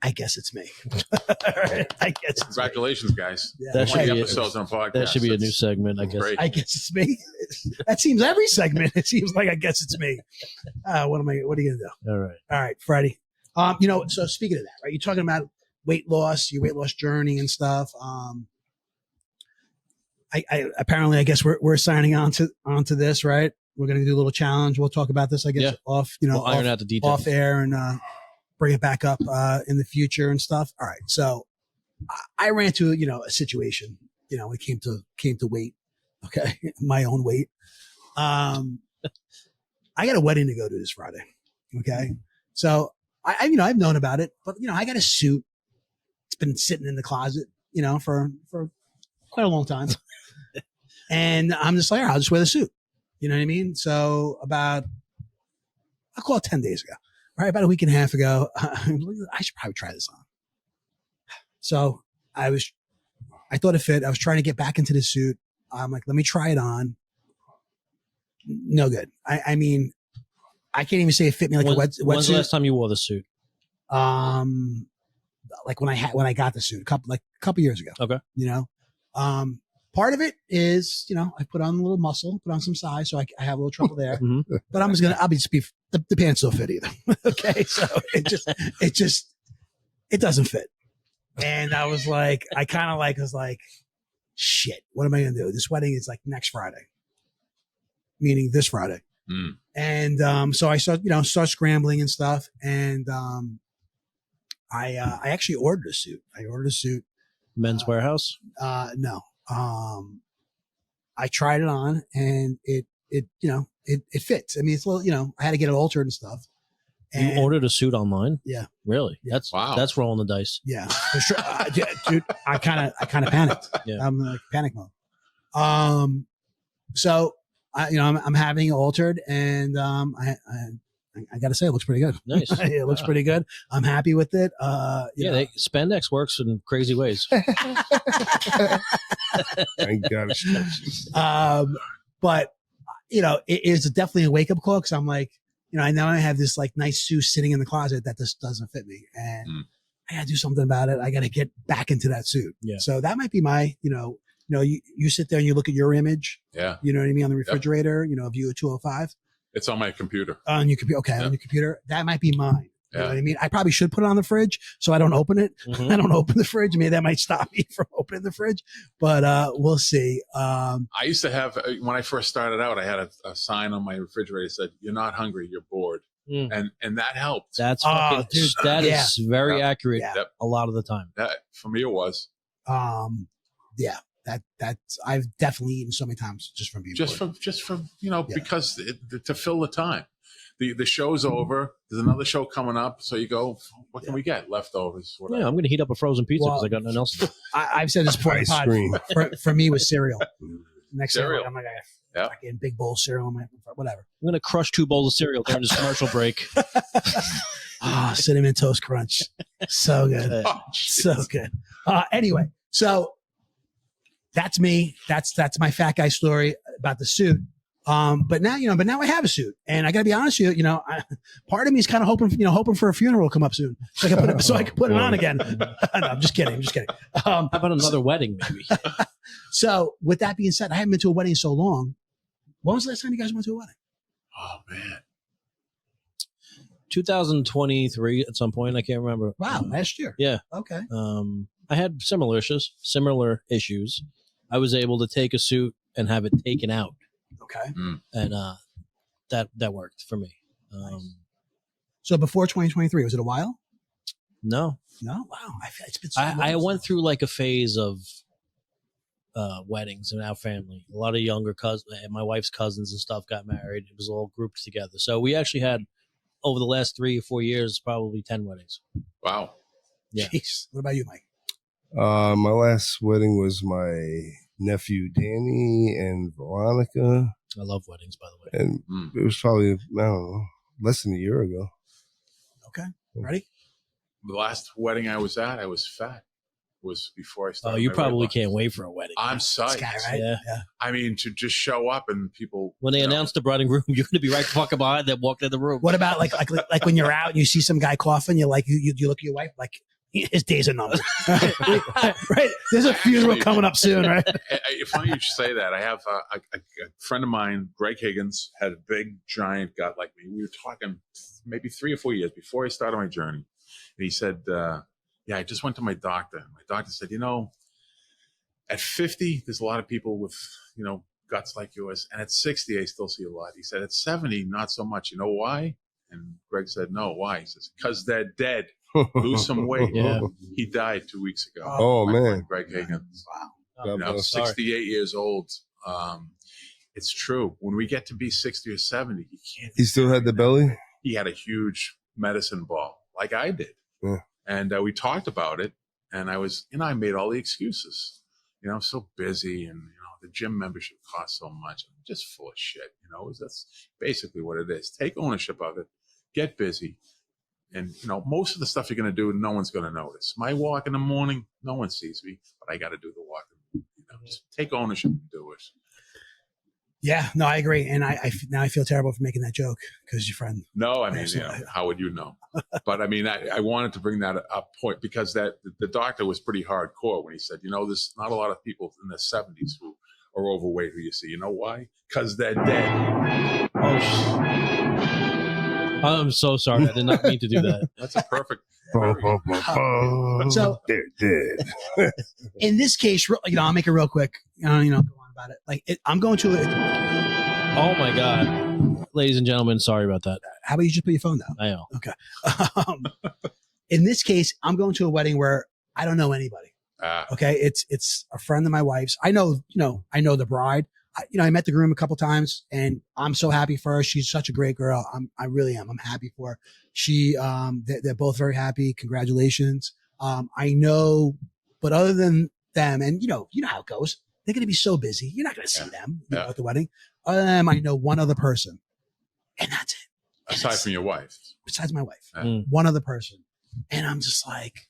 I guess it's me. I guess it's Congratulations, guys. Yeah. That should 20 be episodes on a podcast. That should be a new segment, I guess. Great. I guess it's me. That seems every segment. It seems like I guess it's me. What are you gonna do? All right. All right, Freddie. So speaking of that, right? You're talking about weight loss, your weight loss journey and stuff. I guess we're signing onto this, right? We're gonna do a little challenge. We'll talk about this, I guess, Yeah. off, We'll iron out the details. off air and bring it back up in the future and stuff. All right. So I ran to, a situation, when it came to weight. Okay. My own weight. I got a wedding to go to this Friday. Okay. So I've known about it, but I got a suit. It's been sitting in the closet, for quite a long time. And I'm just like, I'll just wear the suit. You know what I mean? So I'll call it 10 days ago. All right. About a week and a half ago, I should probably try this on. So I thought it fit. I was trying to get back into the suit. I'm like, let me try it on. No good. I mean, I can't even say it fit me like a wet When's the suit. last time you wore the suit? Like when I got the suit a couple years ago. Okay. Part of it is, I put on a little muscle, put on some size, so I have a little trouble there. Mm-hmm. But the pants don't fit either. Okay, so it doesn't fit. And I was like, shit, what am I gonna do? This wedding is like next Friday, meaning this Friday. Mm. And so I start scrambling and stuff, and I actually ordered a suit. Men's Warehouse. No. I tried it on and it fits. I mean, it's a little, I had to get it altered and stuff. And You ordered a suit online? Yeah. Really? Yeah. Wow. That's rolling the dice. Yeah, for sure. Dude, I kind of panicked. Yeah. I'm like panic mode. So I'm having it altered, and I got to say, it looks pretty good. Nice. It looks pretty good. I'm happy with it. Spandex works in crazy ways. Thank God. But it is definitely a wake up call, because I'm like, I know I have this like nice suit sitting in the closet that just doesn't fit me, and I got to do something about it. I got to get back into that suit. Yeah. So that might be my, you sit there and you look at your image, Yeah. you know what I mean, on the refrigerator, view of 205 It's on my computer. on your computer. Okay. Yeah. On your computer. That might be mine. You know Yeah. what I mean? I probably should put it on the fridge so I don't open it. Mhm. I don't open the fridge. Maybe that might stop me from opening the fridge, but we'll see. I used to have, when I first started out, I had a sign on my refrigerator that said, "You're not hungry, you're bored." Mm. And that helped. That's Oh, dude, that yeah. is very Yeah. accurate Yeah. Yep. a lot of the time. That, for me, it was. Yeah, that's I've definitely eaten so many times just from being bored. Just from Yeah. because to fill the time. The show's over. There's another show coming up, so you go, what can we get? Leftovers, whatever. Yeah, I'm going to heat up a frozen pizza because Well, I got nothing else to do. I've said this before. on the Ice pod. cream. For me was cereal. Next Cereal. cereal. I'm like, Yeah. fucking big bowl of cereal, whatever. I'm going to crush 2 bowls of cereal during this commercial break. Cinnamon Toast Crunch, so good, Uh, Oh, so good. Anyway, so that's me. That's my fat guy story about the suit. But now I have a suit, and I got to be honest with you. Part of me is kind of hoping for a funeral to come up soon, so I can put it on again. No, I'm just kidding. how about another wedding, maybe? So with that being said, I haven't been to a wedding in so long. When was the last time you guys went to a wedding? Oh, man. 2023 at some point. I can't remember. Wow, last year. Yeah. Okay. I had similar issues. I was able to take a suit and have it taken out, Okay. and that worked for me. So before 2023, was it a while? No, No. Wow. It's been so long. I went through like a phase of weddings in our family. A lot of younger cousins, my wife's cousins and stuff got married. It was all grouped together. So we actually had, over the last 3 or 4 years, probably 10 weddings. Wow. Yeah. Jeez. What about you, Mike? My last wedding was my nephew Danny and Veronica, I love weddings, by the way. and it was probably, I don't know, less than a year ago. Okay. Ready? The last wedding I was at, I was fat. It was before I started. Oh, you my probably weight loss. can't wait for a wedding. I'm This psyched. guy, right? Yeah. I mean, to just show up and people. When they announce the bride and groom, you're going to be right fucking behind them, walking in the room. What about like when you're out and you see some guy coughing, you look at your wife like his days are numbered. Right? There's a funeral coming up soon, right? Funny you should say that. I have a friend of mine, Greg Higgins, had a big giant gut like me. We were talking maybe 3 or 4 years before I started my journey. And he said, yeah, I just went to my doctor. My doctor said, at 50, there's a lot of people with, guts like yours. And at 60, I still see a lot. He said, at 70, not so much. You know why? And Greg said, no, why? He says, because they're dead. Lose some weight. Yeah. He died 2 weeks ago. Oh, My man. friend Greg Higgins. Wow. You know, 68 years old. It's true. When we get to be 60 or 70, you can't. He still had the belly? He had a huge medicine ball like I did. Yeah. And we talked about it. And I made all the excuses. You know, I'm so busy and, the gym membership costs so much. I'm just full of shit. That's basically what it is. Take ownership of it. Get busy. And, most of the stuff you're going to do, no one's going to notice. My walk in the morning, no one sees me, but I got to do the walk. Just take ownership and do it. Yeah, no, I agree. And now I feel terrible for making that joke because your friend. No, I mean, how would you know? But I mean, I wanted to bring that up point because the doctor was pretty hardcore when he said, there's not a lot of people in their 70s who are overweight who you see. You know why? Because they're dead. I'm so sorry. I did not mean to do that. That's a perfect. So they're dead. In this case, I'll make it real quick. Go on about it. I'm going to. Oh my God, ladies and gentlemen, sorry about that. How about you just put your phone down? I know. Okay. In this case, I'm going to a wedding where I don't know anybody. Okay, it's a friend of my wife's. I know the bride. I met the groom a couple times, and I'm so happy for her. She's such a great girl. I really am. I'm happy for her. They're both very happy. Congratulations. I know, but other than them, and you know how it goes. They're going to be so busy. You're not going to see them at the wedding. Other than them, I know one other person, and that's it. Aside from your wife. Besides my wife, one other person, and I'm just like,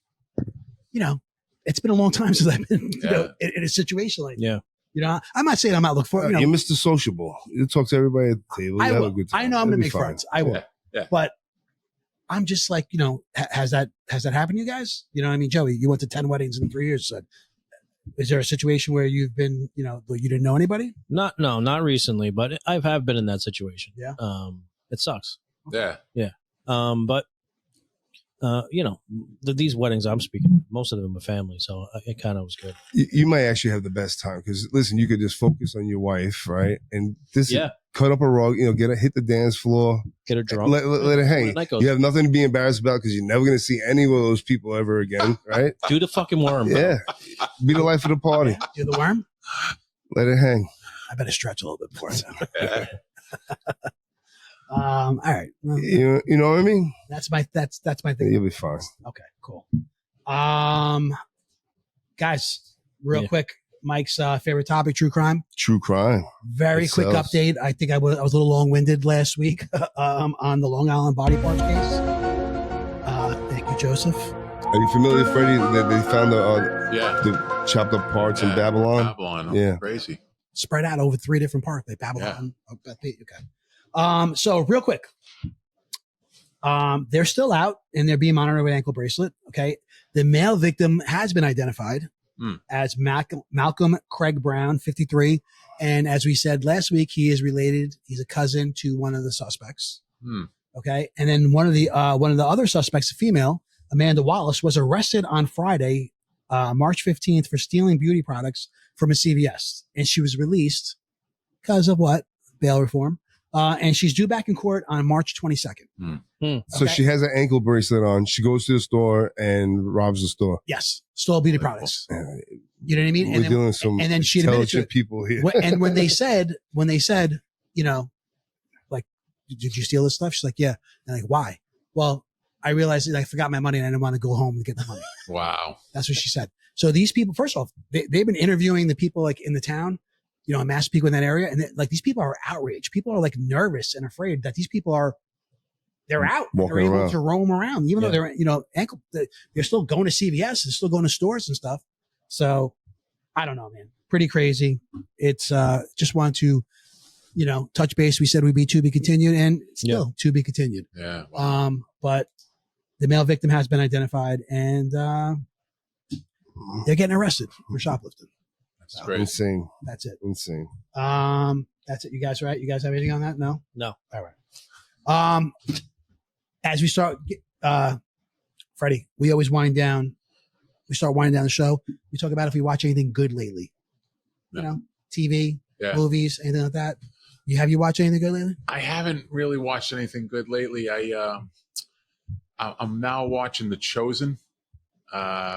it's been a long time since I've been in a situation like that. Yeah. I'm not saying I'm not looking for it. You're Mr. Sociable. You talk to everybody at the table. I will. Have a good time. I know I'm going to make fine. friends. I will. Yeah. But I'm just like, has that happened to you guys? You know what I mean? Joey, you went to 10 weddings in 3 years. So is there a situation where you've been, where you didn't know anybody? Not recently, but I have been in that situation. Yeah. It sucks. Yeah. Yeah. But these weddings I'm speaking, most of them are family, so it kind of was good. You might actually have the best time because listen, you could just focus on your wife, right? And this cut up a rug, hit the dance floor, get her drunk, let it hang. You have nothing to be embarrassed about because you're never going to see any of those people ever again, right? Do the fucking worm. Yeah, be the life of the party. Do the worm. Let it hang. I better stretch a little bit before I say. All right. Well, you know what I mean? That's my thing. You'll be fine. Okay, cool. Guys, real quick, Mike's favorite topic, true crime. True crime. Very quick update. I think I was a little long-winded last week on the Long Island body parts case. Thank you, Joseph. Are you familiar, Freddie, that they found the chopped up parts in Babylon? Babylon. Yeah. Crazy. Spread out over 3 different parts. Like Babylon. Yeah. Okay. So real quick, they're still out and they're being monitored with an ankle bracelet. Okay. The male victim has been identified as Malcolm Craig Brown, 53. And as we said last week, he is related. He's a cousin to one of the suspects. Okay. And then one of the other suspects, a female, Amanda Wallace, was arrested on Friday, March 15th for stealing beauty products from a CVS. And she was released because of what? Bail reform. And she's due back in court on March 22nd. So she has an ankle bracelet on. She goes to the store and robs the store. Yes. Stole beauty products. You know what I mean? We're dealing with some and then she admitted to it. People here. And when they said, like, did you steal this stuff? She's like, yeah. And like, why? Well, I realized that I forgot my money and I didn't want to go home and get the money. Wow. That's what she said. So these people, first off, they've been interviewing the people like in the town, in Massapequa in that area. And like these people are outraged. People are like nervous and afraid that these people they're out. They're able to roam around, even though they're, they're still going to CVS. They're still going to stores and stuff. So I don't know, man. Pretty crazy. It's just wanted to, touch base. We said we'd be to be continued and still to be continued. Yeah. But the male victim has been identified and they're getting arrested for shoplifting. That's great. Insane. That's it. Insane. That's it. You guys, right? You guys have anything on that? No? No. All right. As we start, Freddie, we always wind down. We start winding down the show. We talk about if we watch anything good lately. TV, movies, anything like that. You watched anything good lately? I haven't really watched anything good lately. I'm now watching The Chosen,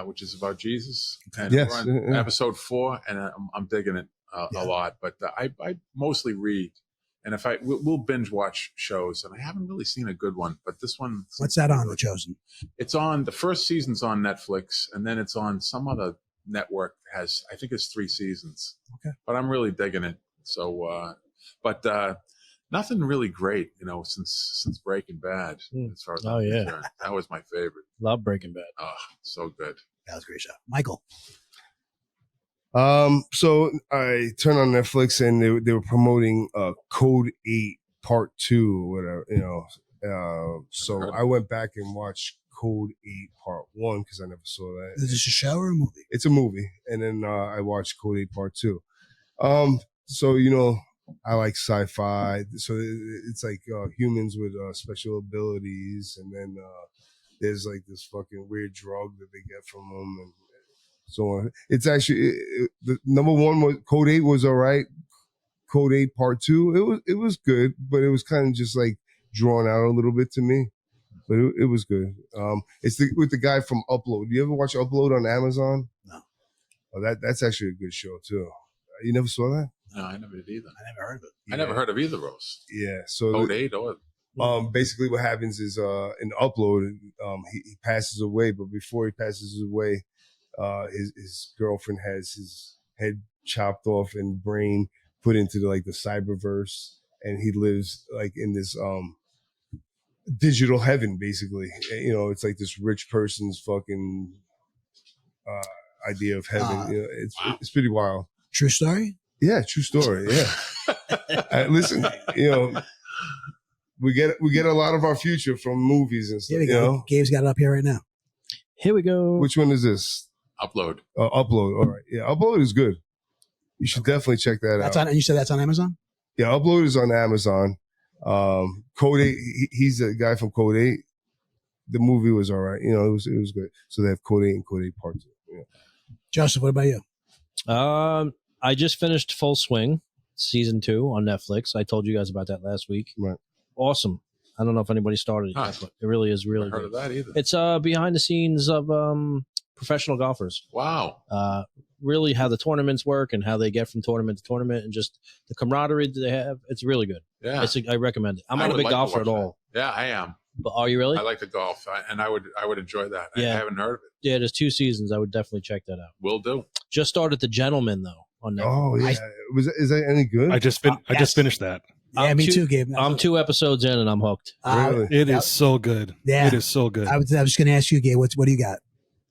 which is about Jesus. And Yes, we're on yeah. episode 4, and I'm digging it a lot. But I mostly read, and if we'll binge watch shows, and I haven't really seen a good one. But this one, What's that on, The Chosen? it's on. The first season's on Netflix, and then it's on some other network. I think it's 3 seasons. Okay. But I'm really digging it. So, nothing really great, since Breaking Bad. As far as Oh, I'm yeah. concerned. That was my favorite. Love Breaking Bad. Oh, so good. That was a great show. Michael. So I turned on Netflix and they were promoting Code 8 Part 2 or whatever, so I went back and watched Code 8 Part 1 because I never saw that. Is this a show or a movie? It's a movie, and then I watched Code 8 Part 2. So I like sci-fi, so it's like humans with special abilities, and then there's like this fucking weird drug that they get from them, and so on. It's actually the number one was Code 8 was all right. Code 8 Part 2, it was good, but it was kind of just like drawn out a little bit to me. But it was good. It's with the guy from Upload. You ever watch Upload on Amazon? No. Oh, that's actually a good show too. You never saw that? No, I never did either. I never heard of it. I never heard of either of those. Yeah. So Code 8 or basically what happens is in Upload, he passes away, but before he passes away, his girlfriend has his head chopped off and brain put into the cyberverse, and he lives like in this digital heaven, basically. It's like this rich person's fucking idea of heaven. It's pretty wild. True story? Yeah, true story. Yeah. Listen, we get a lot of our future from movies and stuff. Here we go. Gabe's got it up here right now. Here we go. Which one is this? Upload. Upload. All right. Yeah, Upload is good. You should definitely check that That's out. on. You said that's on Amazon? Yeah, Upload is on Amazon. Code 8, he's a guy from Code 8. The movie was all right. It was good. So they have Code 8 and Code 8 Part 2. Yeah. Joseph, what about you? I just finished Full Swing season 2 on Netflix. I told you guys about that last week. Right. Awesome. I don't know if anybody started it yet, but it really is really Never heard good. of that either. It's behind the scenes of professional golfers. Wow. Really how the tournaments work and how they get from tournament to tournament and just the camaraderie that they have. It's really good. Yeah. I recommend it. I'm I not a would big like to golfer watch at all. that. Yeah, I am. But are you really? I like to golf, and I would enjoy that. I Yeah. haven't heard of it. Yeah, there's 2 seasons. I would definitely check that out. Will do. Just started The Gentleman though on Netflix. Oh yeah. Is that any good? I just finished that. Yeah, I'm me too- too, Gabe. I'm 2 episodes in and I'm hooked. Really? It is so good. Yeah. It is so good. I was just going to ask you, Gabe, what do you got?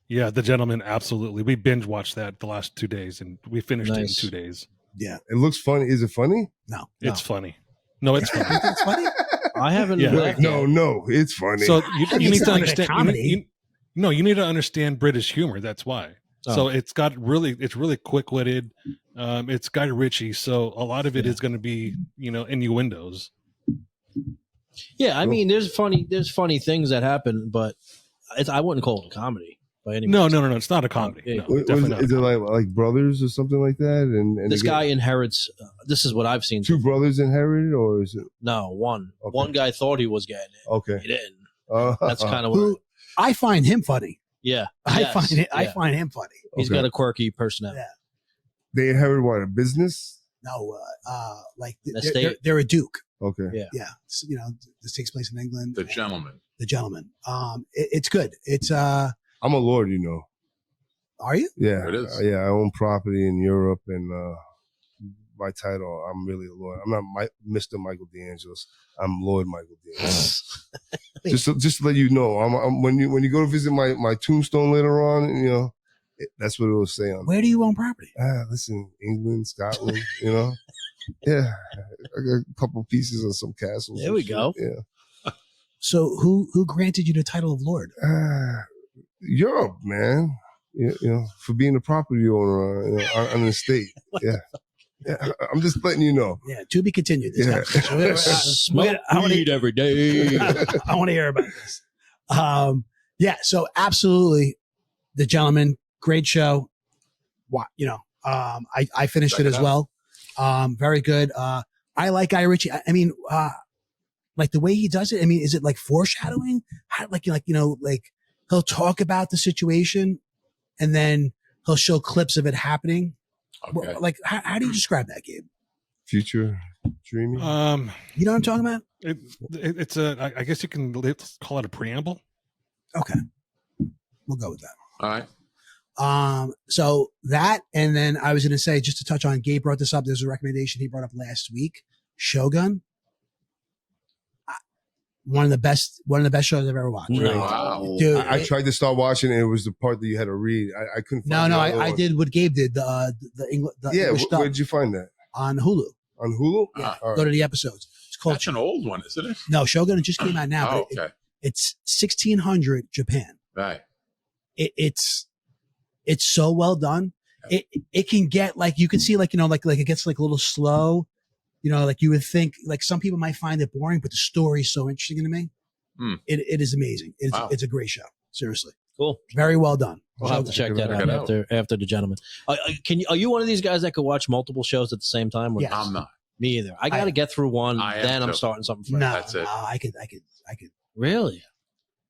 Yeah, The Gentleman, absolutely. We binge watched that the last 2 days, and we finished it in Nice. 2 days. Yeah. It looks funny. Is it funny? No. It's funny. No, it's funny. It's funny. I haven't. Yeah. laughed No, yet. it's funny. So you It's need not to like a understand. comedy. You need to understand British humor. That's why. Oh. So it's really quick witted. It's Guy Ritchie, so a lot of it is going to be innuendos. Yeah, I mean, there's funny things that happen, but I wouldn't call it a comedy by any No, means. it's not a comedy. Yeah. No, definitely not. Is it like brothers or something like that? And This they get- guy inherits. This is what I've seen. two brothers inherited, or is it No, one. Okay. One guy thought he was getting it. okay? He didn't. That's kind of Who I find him funny. yeah. I Yes, find him funny. He's Okay. got a quirky personality. Yeah. They inherited what, a business? No, like Estate. they're a duke. Okay. Yeah. Yeah, so, this takes place in England. The Gentleman. The Gentleman. It's good. It's I'm a lord, are you? Yeah, There it is. Yeah, I own property in Europe, and by title, I'm really a lord. I'm not Mr. Michael DeAngelis. I'm Lord Michael DeAngelis. just to let you know, I'm when you go to visit my tombstone later on, that's what it will say on. Where do you own property? Listen, England, Scotland, Yeah, I got a couple pieces of some castles. There and we shit. go. Yeah. So who granted you the title of Lord? Europe, man. For being a property owner on an estate. Yeah. Yeah, I'm just letting you know. Yeah, to be continued. This Yeah. conversation. Smoke I wanna- weed every day. I want to hear about this. Yeah, so absolutely, The Gentleman, great show. I finished Check it it as out. well. Very good. I like Guy Ritchie. I mean, like the way he does it. I mean, is it like foreshadowing? How, like he'll talk about the situation and then he'll show clips of it happening. Okay. Like, how do you describe that, Gabe? Future dreaming. You know what I'm talking about? It's a. I guess you can call it a preamble. Okay, we'll go with that. All right. So that, and then I was going to say, just to touch on, Gabe brought this up. There's a recommendation he brought up last week. Shogun. One of the best shows I've ever watched. No. Wow. Dude, I tried to start watching it. It was the part that you had to read. I couldn't No, find I did what Gabe did. The English dub where'd you find that? on Hulu. On Hulu? Yeah, All right. go to the episodes. It's called That's an old one, isn't it? No, Shogun. It just came out now. Oh, but okay. it's 1600 Japan. Right. It's so well done. It can get like, you can see like, like it gets like a little slow, like you would think, like some people might find it boring, but the story is so interesting to me. It is amazing. It's a great show. Seriously. Cool. Very well done. We'll have to check that out after the gentleman. Are you one of these guys that could watch multiple shows at the same time? Yes. I'm not. Me either. I got to get through one, then I'm starting something fresh. No, That's it. I could. Really?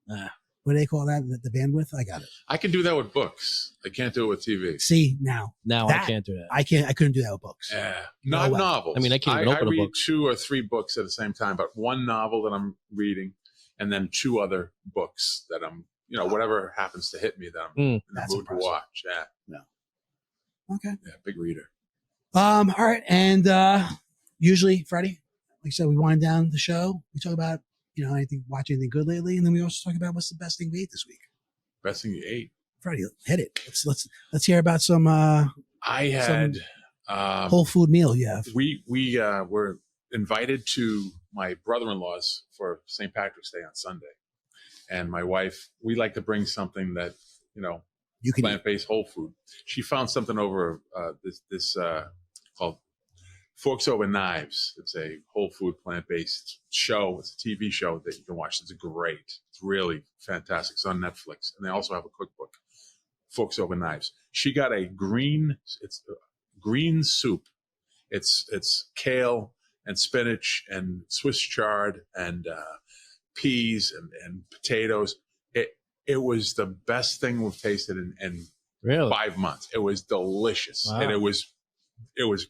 What do they call that? The bandwidth? I got it. I can do that with books. I can't do it with TV. See, now I can't do that. I couldn't do that with books. Yeah. Not No way. novels. I mean, I can't even open a read book. 2 or 3 books at the same time, but one novel that I'm reading and then 2 other books that I'm, whatever happens to hit me that I'm in the That's mood impressive. to watch. Yeah. Okay. Yeah. Big reader. All right. And usually, Freddie, like I said, we wind down the show. We talk about, watch anything good lately, and then we also talk about what's the best thing we ate this week. Best thing you ate. Freddie, hit it. Let's hear about some I had whole food meal you have. we were invited to my brother-in-law's for St. Patrick's Day on Sunday, and my wife, we like to bring something that You can eat. plant-based whole food. She found something over this called Forks Over Knives. It's a whole food plant-based show. It's a TV show that you can watch. It's great. It's really fantastic. It's on Netflix, and they also have a cookbook, Forks Over Knives. She got a green soup. It's kale and spinach and Swiss chard and peas and potatoes. It was the best thing we've tasted in Really? 5 months. It was delicious. Wow. And it was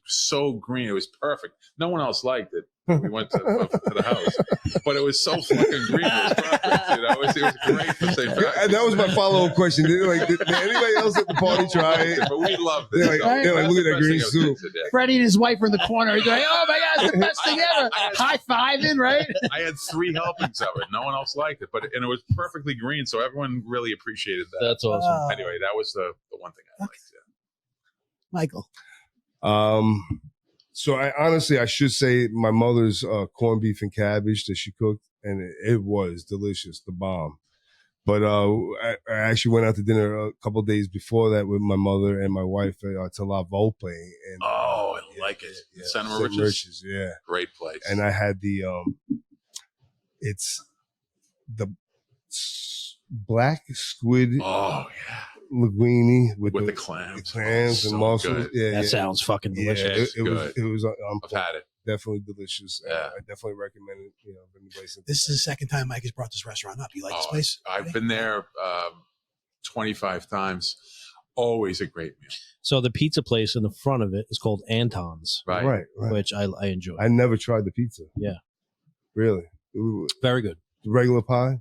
so green. It was perfect. No one else liked it. We went to the house, but it was so fucking green. It was perfect. It was great for St. Patrick's. And that was my follow-up question. Did anybody else at the party try it? But we loved it. They're like, So look at that that's the green best thing soup. I did. Freddie and his wife are in the corner. He's like, "Oh my God, it's the best thing ever!" High fiving, right? I had 3 helpings of it. No one else liked it, and it was perfectly green, so everyone really appreciated that. That's awesome. Anyway, that was the one thing I liked. Yeah. Michael. So I should say my mother's corned beef and cabbage that she cooked, and it was delicious, the bomb. But I actually went out to dinner a couple of days before that with my mother and my wife to La Volpe. And, Oh, I like it. Santa Mauritius. Yeah. Great place. And I had the it's the black squid Oh yeah, linguine with with the the clams. the clams Oh, and so mussels. good. Yeah, That yeah. sounds fucking Yeah, delicious. it was I've had it. definitely delicious. Yeah. I definitely recommend it. If anybody's This is the second time Mike has brought this restaurant up. You like this Oh, place? I've been there 25 times. Always a great meal. So the pizza place in the front of it is called Anton's, Right. right. which I enjoy. I never tried the pizza. Yeah. Really? Ooh, Very good. the regular pie?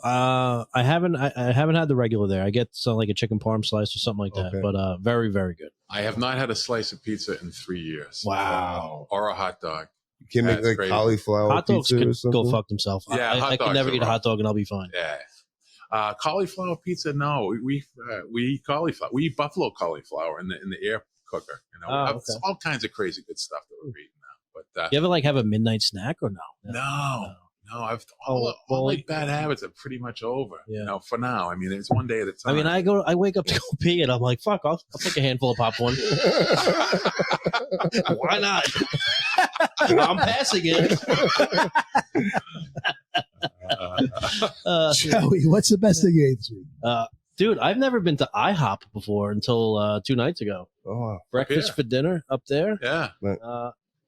I haven't had the regular there. I get something like a chicken parm slice or something like that. Okay. But very, very good. I have not had a slice of pizza in 3 years. Wow. Or a hot dog. You can't make That's like crazy. cauliflower Hot dogs pizza or could something? go fuck themselves. Yeah, I hot could dogs never are eat a wrong. hot dog and I'll be fine. Yeah. Cauliflower pizza? No, we eat cauliflower. We eat buffalo cauliflower in the air cooker. Okay. All kinds of crazy good stuff that we're eating now. But You ever like have a midnight snack or no? no, I've all my bad habits are pretty much over. Yeah. For now. I mean, it's one day at a I time. mean, I wake up to go pee and I'm like, fuck, I'll take a handful of popcorn. Why not? I'm passing it. Joey, what's the best thing you ate this week? Dude, I've never been to IHOP before until 2 nights ago. Oh, wow. Breakfast Yeah. for dinner up there. Yeah.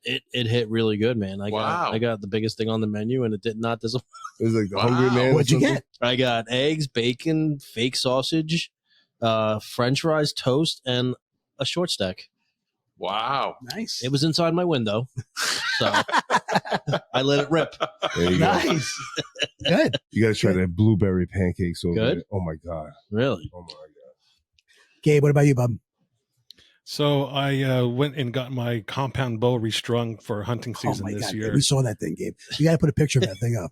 It hit really good, man. I got the biggest thing on the menu, and it did not disappoint. It was like the Hungry Man. What'd you get? I got eggs, bacon, fake sausage, French fries, toast, and a short stack. Wow. Nice. It was inside my window, so I let it rip. There you go. Nice. Good. You got to try that blueberry pancakes over Good? there. Oh my god. Really? Oh my god. Gabe, what about you, bub? So I went and got my compound bow restrung for hunting season oh my this God, year. we saw that thing, Gabe. You got to put a picture of that thing up.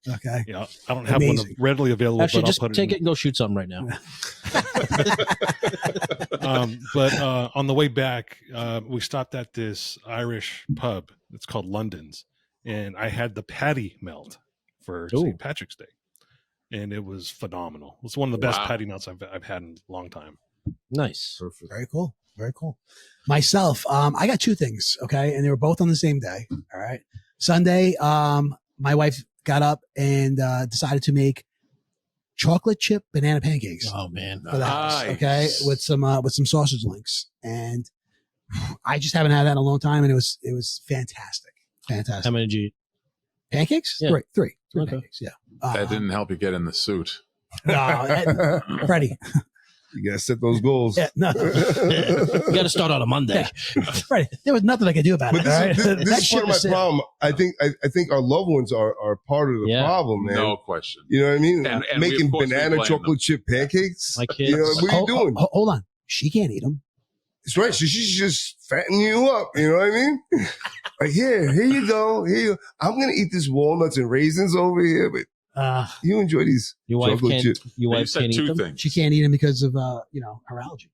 Okay. Yeah, I don't have one Amazing. readily available. Actually, but just I'll put take it it and go shoot something right now. But on the way back, we stopped at this Irish pub. It's called London's, and I had the patty melt for Ooh. St. Patrick's Day, and it was phenomenal. It was one of the best Wow. patty melts I've had in a long time. Nice. Perfect. Very cool. Very cool. Myself, I got two things. Okay. And they were both on the same day. All right. Sunday, my wife got up and decided to make chocolate chip banana pancakes Oh man. for the house. Nice. Okay. With some sausage links. And I just haven't had that in a long time. And it was fantastic. Fantastic. How many did you eat? Pancakes? Yeah. Three Okay. pancakes. Yeah. That didn't help you get in the suit. No, Freddie. You got to set those goals. Yeah, no. You got to start on a Monday. Freddie, there was nothing I could do about But it. this, all right? is, this That is ship part of my is sailed. problem. I think our loved ones are part of the Yeah. problem, man. No question. You know what I mean? And we, Making of course, we banana blame chocolate chip pancakes. My kids. You know, what are you doing? Hold on. She can't eat them. It's right. She's just fattening you up. You know what I mean? Like, here you go. I'm going to eat this walnuts and raisins over here, but you enjoy these Your wife chocolate can't. chips. Your You wife said can't eat two them. things. She can't eat them because of her allergy.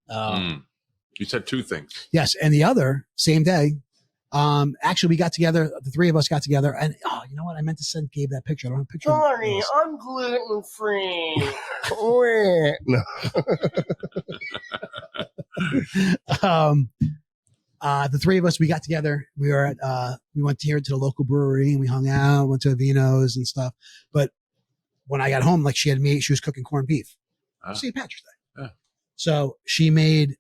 You said two things. Yes, and the other same day. Actually, we got together. The three of us got together, and you know what? I meant to send Gabe that picture. I don't have a picture. Johnny, I'm gluten free. No. The three of us, we got together. We were at, we went here to the local brewery and we hung out, went to Vino's and stuff. But when I got home, like she was cooking corned beef. St. Patrick's Day. Yeah. So she made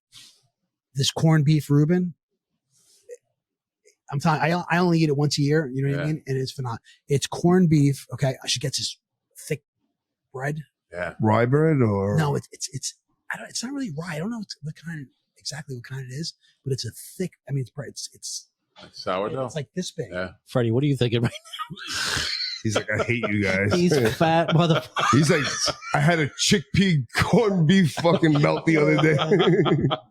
this corned beef Reuben. I'm telling I only eat it once a year. You know what I mean? And it's phenomenal. It's corned beef. Okay. She gets this thick bread. Yeah. Rye bread or? No, it's not really rye. I don't know exactly what kind it is, but it's a thick. I mean, it's Like sourdough. It's like this big. Yeah. Freddie, what are you thinking right now? He's like, I hate you guys. He's fat motherfucker. He's like, I had a chickpea corned beef fucking melt the other day. What are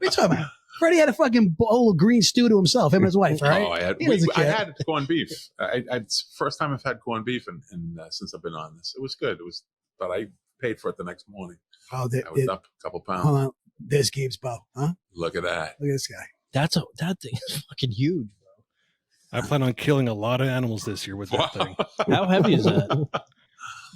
you talking about? Freddie had a fucking bowl of green stew to himself, him and his wife, right? Oh, I had corned beef. First time I've had corned beef, and since I've been on this, it was good. But I paid for it the next morning. Oh, I was up a couple pounds. Hold on. There's Gabe's bow, huh? Look at that. Look at this guy. That thing is fucking huge. I plan on killing a lot of animals this year with that thing. How heavy is that?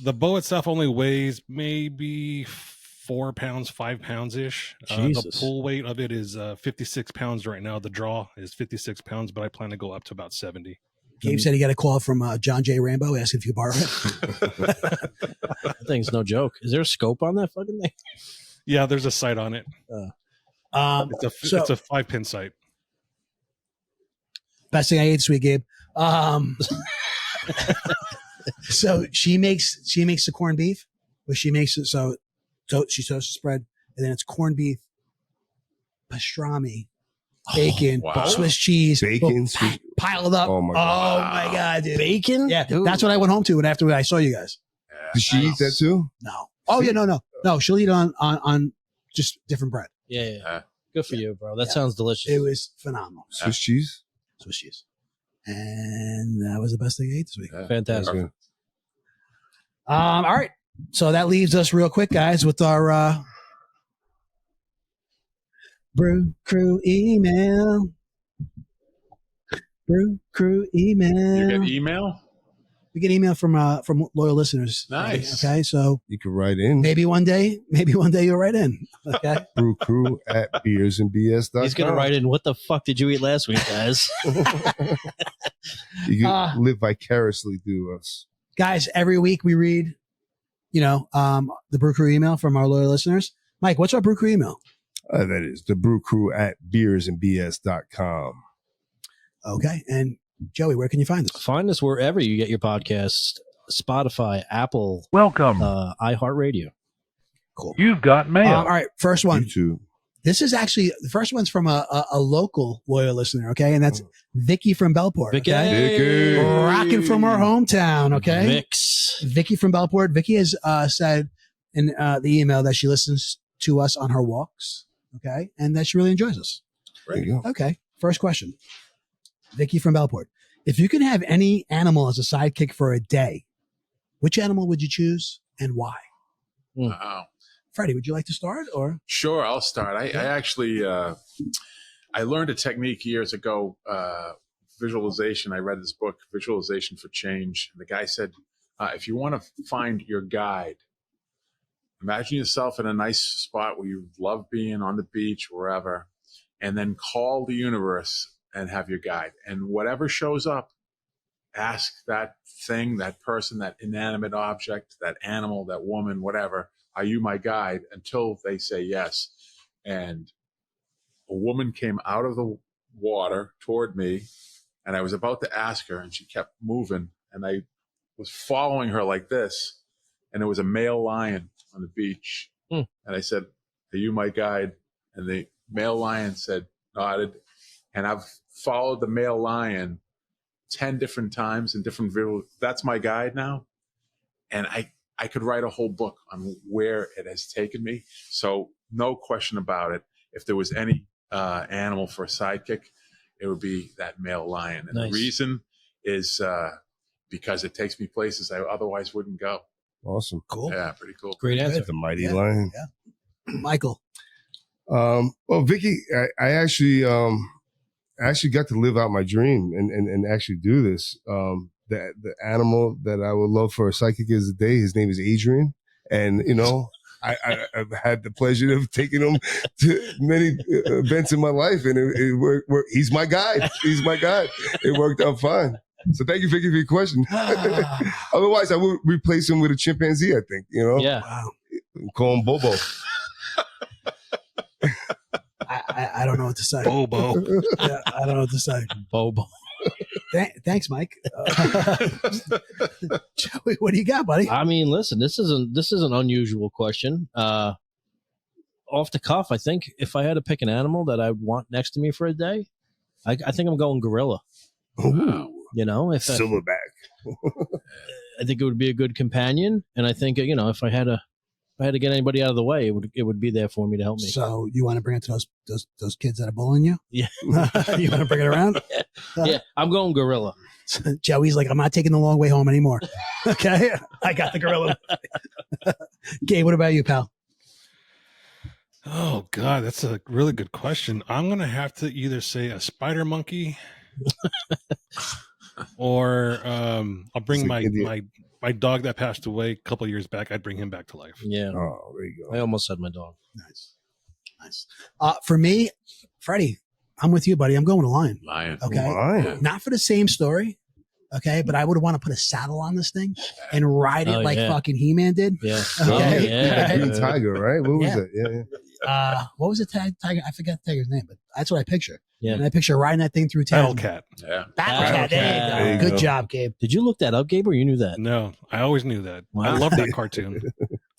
The bow itself only weighs maybe 4 pounds, 5 pounds ish. The pull weight of it is 56 pounds right now. The draw is 56 pounds, but I plan to go up to about 70. Gabe said he got a call from John J. Rambo asking if you could borrow it. That thing's no joke. Is there a scope on that fucking thing? Yeah, there's a sight on it. It's a 5-pin sight. Best thing I ate this week, Gabe. So she makes the corned beef, but she makes it so she toasts the spread, and then it's corned beef, pastrami, bacon, wow. Swiss cheese, Bacon, piled up. Oh my God. my God, dude! Bacon? Yeah, Dude. that's what I went home to, and after I saw you guys. Did she eat that too? No. Oh yeah, no. She'll eat on just different bread. Yeah. Good for you, bro. That Yeah. sounds delicious. It was phenomenal. Swiss cheese? Swiss cheese. And that was the best thing I ate this week. Yeah. Fantastic. Okay. All right. So that leaves us real quick, guys, with our Brew Crew email. Brew Crew email. You get email? We get email from loyal listeners. Nice. Okay, so You can write in. maybe one day you'll write in. Okay. brewcrew@beersandbs.com. He's going to write in, what the fuck did you eat last week, guys? You can live vicariously through us. Guys, every week we read, the Brew Crew email from our loyal listeners. Mike, what's our Brew Crew email? That is the brewcrew@beersandbs.com. Okay. And Joey, where can you find us? Find us wherever you get your podcasts: Spotify, Apple, Welcome. iHeartRadio. Cool. You've got mail. All right, first one. YouTube. This is actually the first one's from a local loyal listener, okay, and that's Vicky from Belport. Vicky. Okay? Vicky. Rocking from our hometown, okay. Vix. Vicky from Belport. Vicky has said in the email that she listens to us on her walks, okay, and that she really enjoys us. There you go. Okay, first question. Vicky from Belport. If you could have any animal as a sidekick for a day, which animal would you choose and why? Wow. Freddie, would you like to start or? Sure, I'll start. I actually I learned a technique years ago, visualization. I read this book, Visualization for Change. And the guy said, if you want to find your guide, imagine yourself in a nice spot where you love being, on the beach, wherever, and then call the universe and have your guide. And whatever shows up, ask that thing, that person, that inanimate object, that animal, that woman, whatever, are you my guide? Until they say yes. And a woman came out of the water toward me, and I was about to ask her, and she kept moving, and I was following her like this, and there was a male lion on the beach. And I said, are you my guide? And the male lion said, nodded. And I've followed the male lion 10 different times in different videos. That's my guide now. And I could write a whole book on where it has taken me. So no question about it. If there was any animal for a sidekick, it would be that male lion. And Nice. the reason is because it takes me places I otherwise wouldn't go. Awesome. Cool. Yeah, pretty cool. Great answer. The mighty Yeah. lion. Michael. Well, Vicky, I actually got to live out my dream and actually do this. The animal that I would love for a psychic is today. His name is Adrian, and I've had the pleasure of taking him to many events in my life, and it worked. He's my guide. He's my guide. It worked out fine. So thank you, Vicky, for your question. Otherwise, I would replace him with a chimpanzee. I think Yeah. Wow. call him Bobo. I don't know what to say. Bobo. Yeah, I don't know what to say. Bobo. Thanks, Mike. Joey, what do you got, buddy? I mean, listen, this is an unusual question. Off the cuff, I think if I had to pick an animal that I want next to me for a day, I think I'm going gorilla. Ooh, If silverback. I think it would be a good companion, and I think if I had to get anybody out of the way, it would be there for me to help me. So you want to bring it to those kids that are bullying you? Yeah. You want to bring it around? Yeah, I'm going gorilla. Joey's like, I'm not taking the long way home anymore. Okay, I got the gorilla. Gabe, what about you, pal? Oh God, that's a really good question. I'm gonna have to either say a spider monkey, or I'll bring my dog that passed away a couple of years back. I'd bring him back to life. Yeah, Oh, there you go. I almost said my dog. Nice. For me, Freddie, I'm with you, buddy. I'm going to lion. Lion. Okay, Lion. not for the same story. Okay, but I would want to put a saddle on this thing and ride it like fucking He-Man did. Yeah. Okay. Yeah. Green tiger, right? What was Yeah. it? Yeah. What was the tiger? I forgot the tiger's name, but that's what I picture. Yeah. And I picture riding that thing through town. Battle cat. Yeah. Battle Battle Cat. There you Cat. go. There you Good go. job, Gabe. Did you look that up, Gabe, or you knew that? No, I always knew that. Wow. I love that cartoon.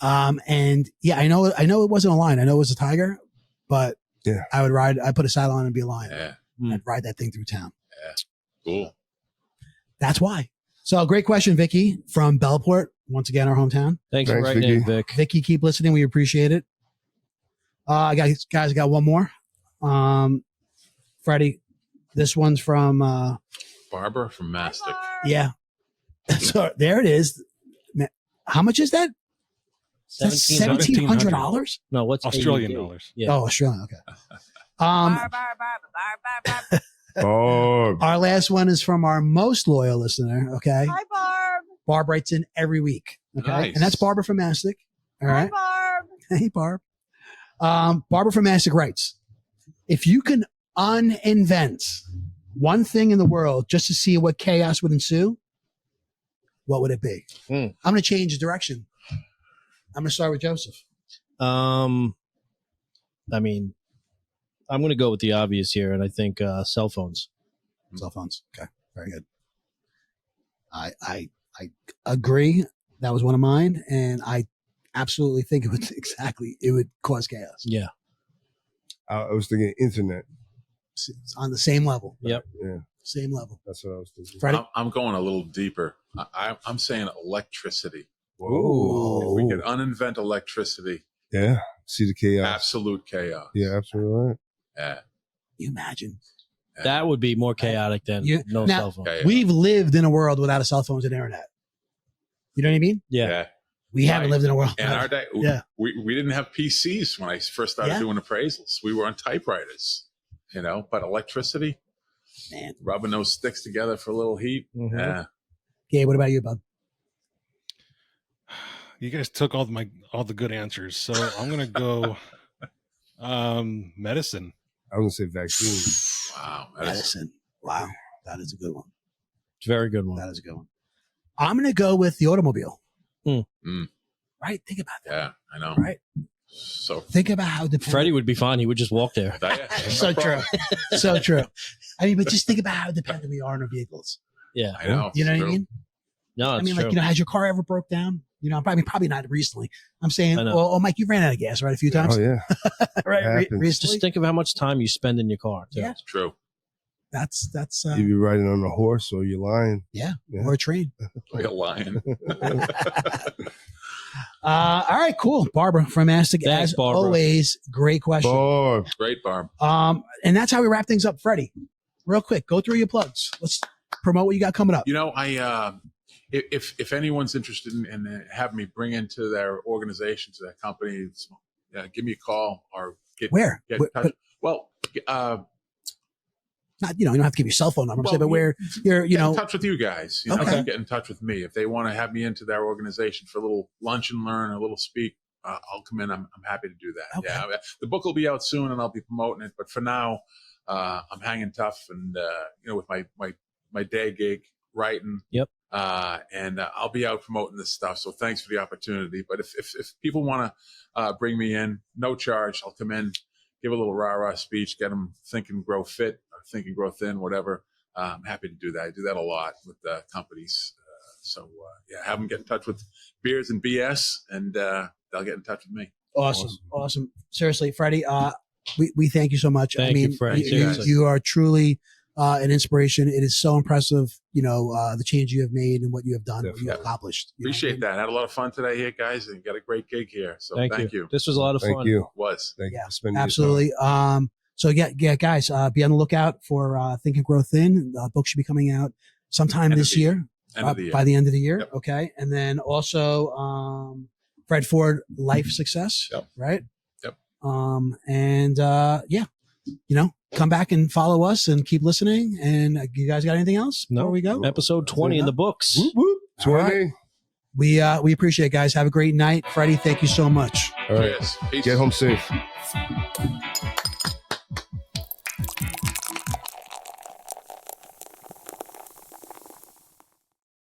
And yeah, I know it wasn't a lion. I know it was a tiger, but Yeah. I'd put a saddle on and be a lion. Yeah. I'd ride that thing through town. Cool. That's why. So great question, Vicky from Belport. Once again, our hometown. Thanks for Thanks, writing in, Vicky. Vic. Vicky, keep listening. We appreciate it. I got one more. Freddie, this one's from, Barbara from Mastic. yeah. So there it is. How much is that? $1,700. $1,700? No, what's Australian AUD? dollars. Yeah. Oh, Australian. Okay. Oh, Our last one is from our most loyal listener. Okay. Hi, Barb. Barb writes in every week. Okay. Nice. And that's Barbara from Mastic. All right. Hi, Barb. Hey, Barb. Barbara from Mastic writes, if you can uninvent one thing in the world just to see what chaos would ensue, what would it be? I'm going to change direction. I'm going to start with Joseph. I mean, I'm going to go with the obvious here, and I think cell phones. Cell phones. Okay. Very good. I agree. That was one of mine, and I absolutely think it would cause chaos. Yeah. I was thinking internet. It's on the same level. Yep. Yeah, Same level. that's what I was thinking. Freddie? I'm going a little deeper. I'm saying electricity. Whoa. If we could uninvent electricity, Yeah, see the chaos. absolute chaos. Yeah, absolutely right. Yeah. You imagine? That would be more chaotic than You- no now- cell phone. Okay. We've lived in a world without a cell phones and internet. You know what I mean? Yeah. We haven't Right. lived in a world. In our day, Yeah. we didn't have PCs when I first started Yeah. doing appraisals. We were on typewriters, but electricity, Man. rubbing those sticks together for a little heat. Mhm. Yeah. Yeah. What about you, bud? You guys took all the good answers, so I'm gonna go medicine. I was gonna say vaccine. Wow. Medicine. Wow. That is a good one. It's a very good one. That is a good one. I'm going to go with the automobile. Hmm. Mm. Right? Think about that. Yeah, I know. Right? So Think about how dependent. Freddie would be fine. He would just walk there. So true. So true. I mean, but just think about how dependent we are on our vehicles. Yeah. I know. You know it's what I true. mean? No, I it's mean, true. like, has your car ever broke down? Probably not recently. I'm saying, I know. oh, Mike, you ran out of gas, right? A few times, Oh yeah, right? happens. Recently. Just think of how much time you spend in your car. Too. Yeah. It's true. That's you be riding on a horse or you're lying. yeah, Yeah. or a train. Like a lion. All right, cool. Barbara from Mastic, Thanks, as Barbara. always, great question. Barb. Great, Barb. And that's how we wrap things up. Freddie, real quick, go through your plugs. Let's promote what you got coming up. I if anyone's interested in having me bring into their organization, to their company, give me a call or get Where? in touch. But Well, not, you don't have to give your cell phone number, Well, but where you're, get in touch with you guys. Okay. Get in touch with me if they want to have me into their organization for a little lunch and learn, a little speak. I'll come in. I'm happy to do that. Okay. Yeah, the book will be out soon, and I'll be promoting it. But for now, I'm hanging tough, and with my day gig writing. Yep. And I'll be out promoting this stuff. So thanks for the opportunity. But if people want to bring me in, no charge. I'll come in, give a little rah-rah speech, get them Think and Grow Fit or Think and Grow Thin, whatever. I'm happy to do that. I do that a lot with companies. Have them get in touch with Beers and BS, and they'll get in touch with me. awesome. Seriously, Freddie, we thank you so much. Thank you, Freddie. Seriously. You are truly an inspiration. It is so impressive, the change you have made and what you have done, what you have accomplished. You know what I Appreciate mean? that. Had a lot of fun today here, guys, and got a great gig here. So Thank you. This was a lot of Thank fun. you. Was. Thank you Yeah, for spending your Absolutely. So yeah, guys, be on the lookout for Think and Grow Thin. The book should be coming out sometime End of this the year. End of the year. By the end of the year. Yep. Okay. And then also Fred Ford Life Success. Yep. Right. Yep. Come back and follow us and keep listening. And you guys got anything else before No. we go? Episode 20 in the books. Whoop, whoop. All 20. right. We appreciate it, guys. Have a great night. Freddie, thank you so much. All right. Cheers. Peace. Get home safe.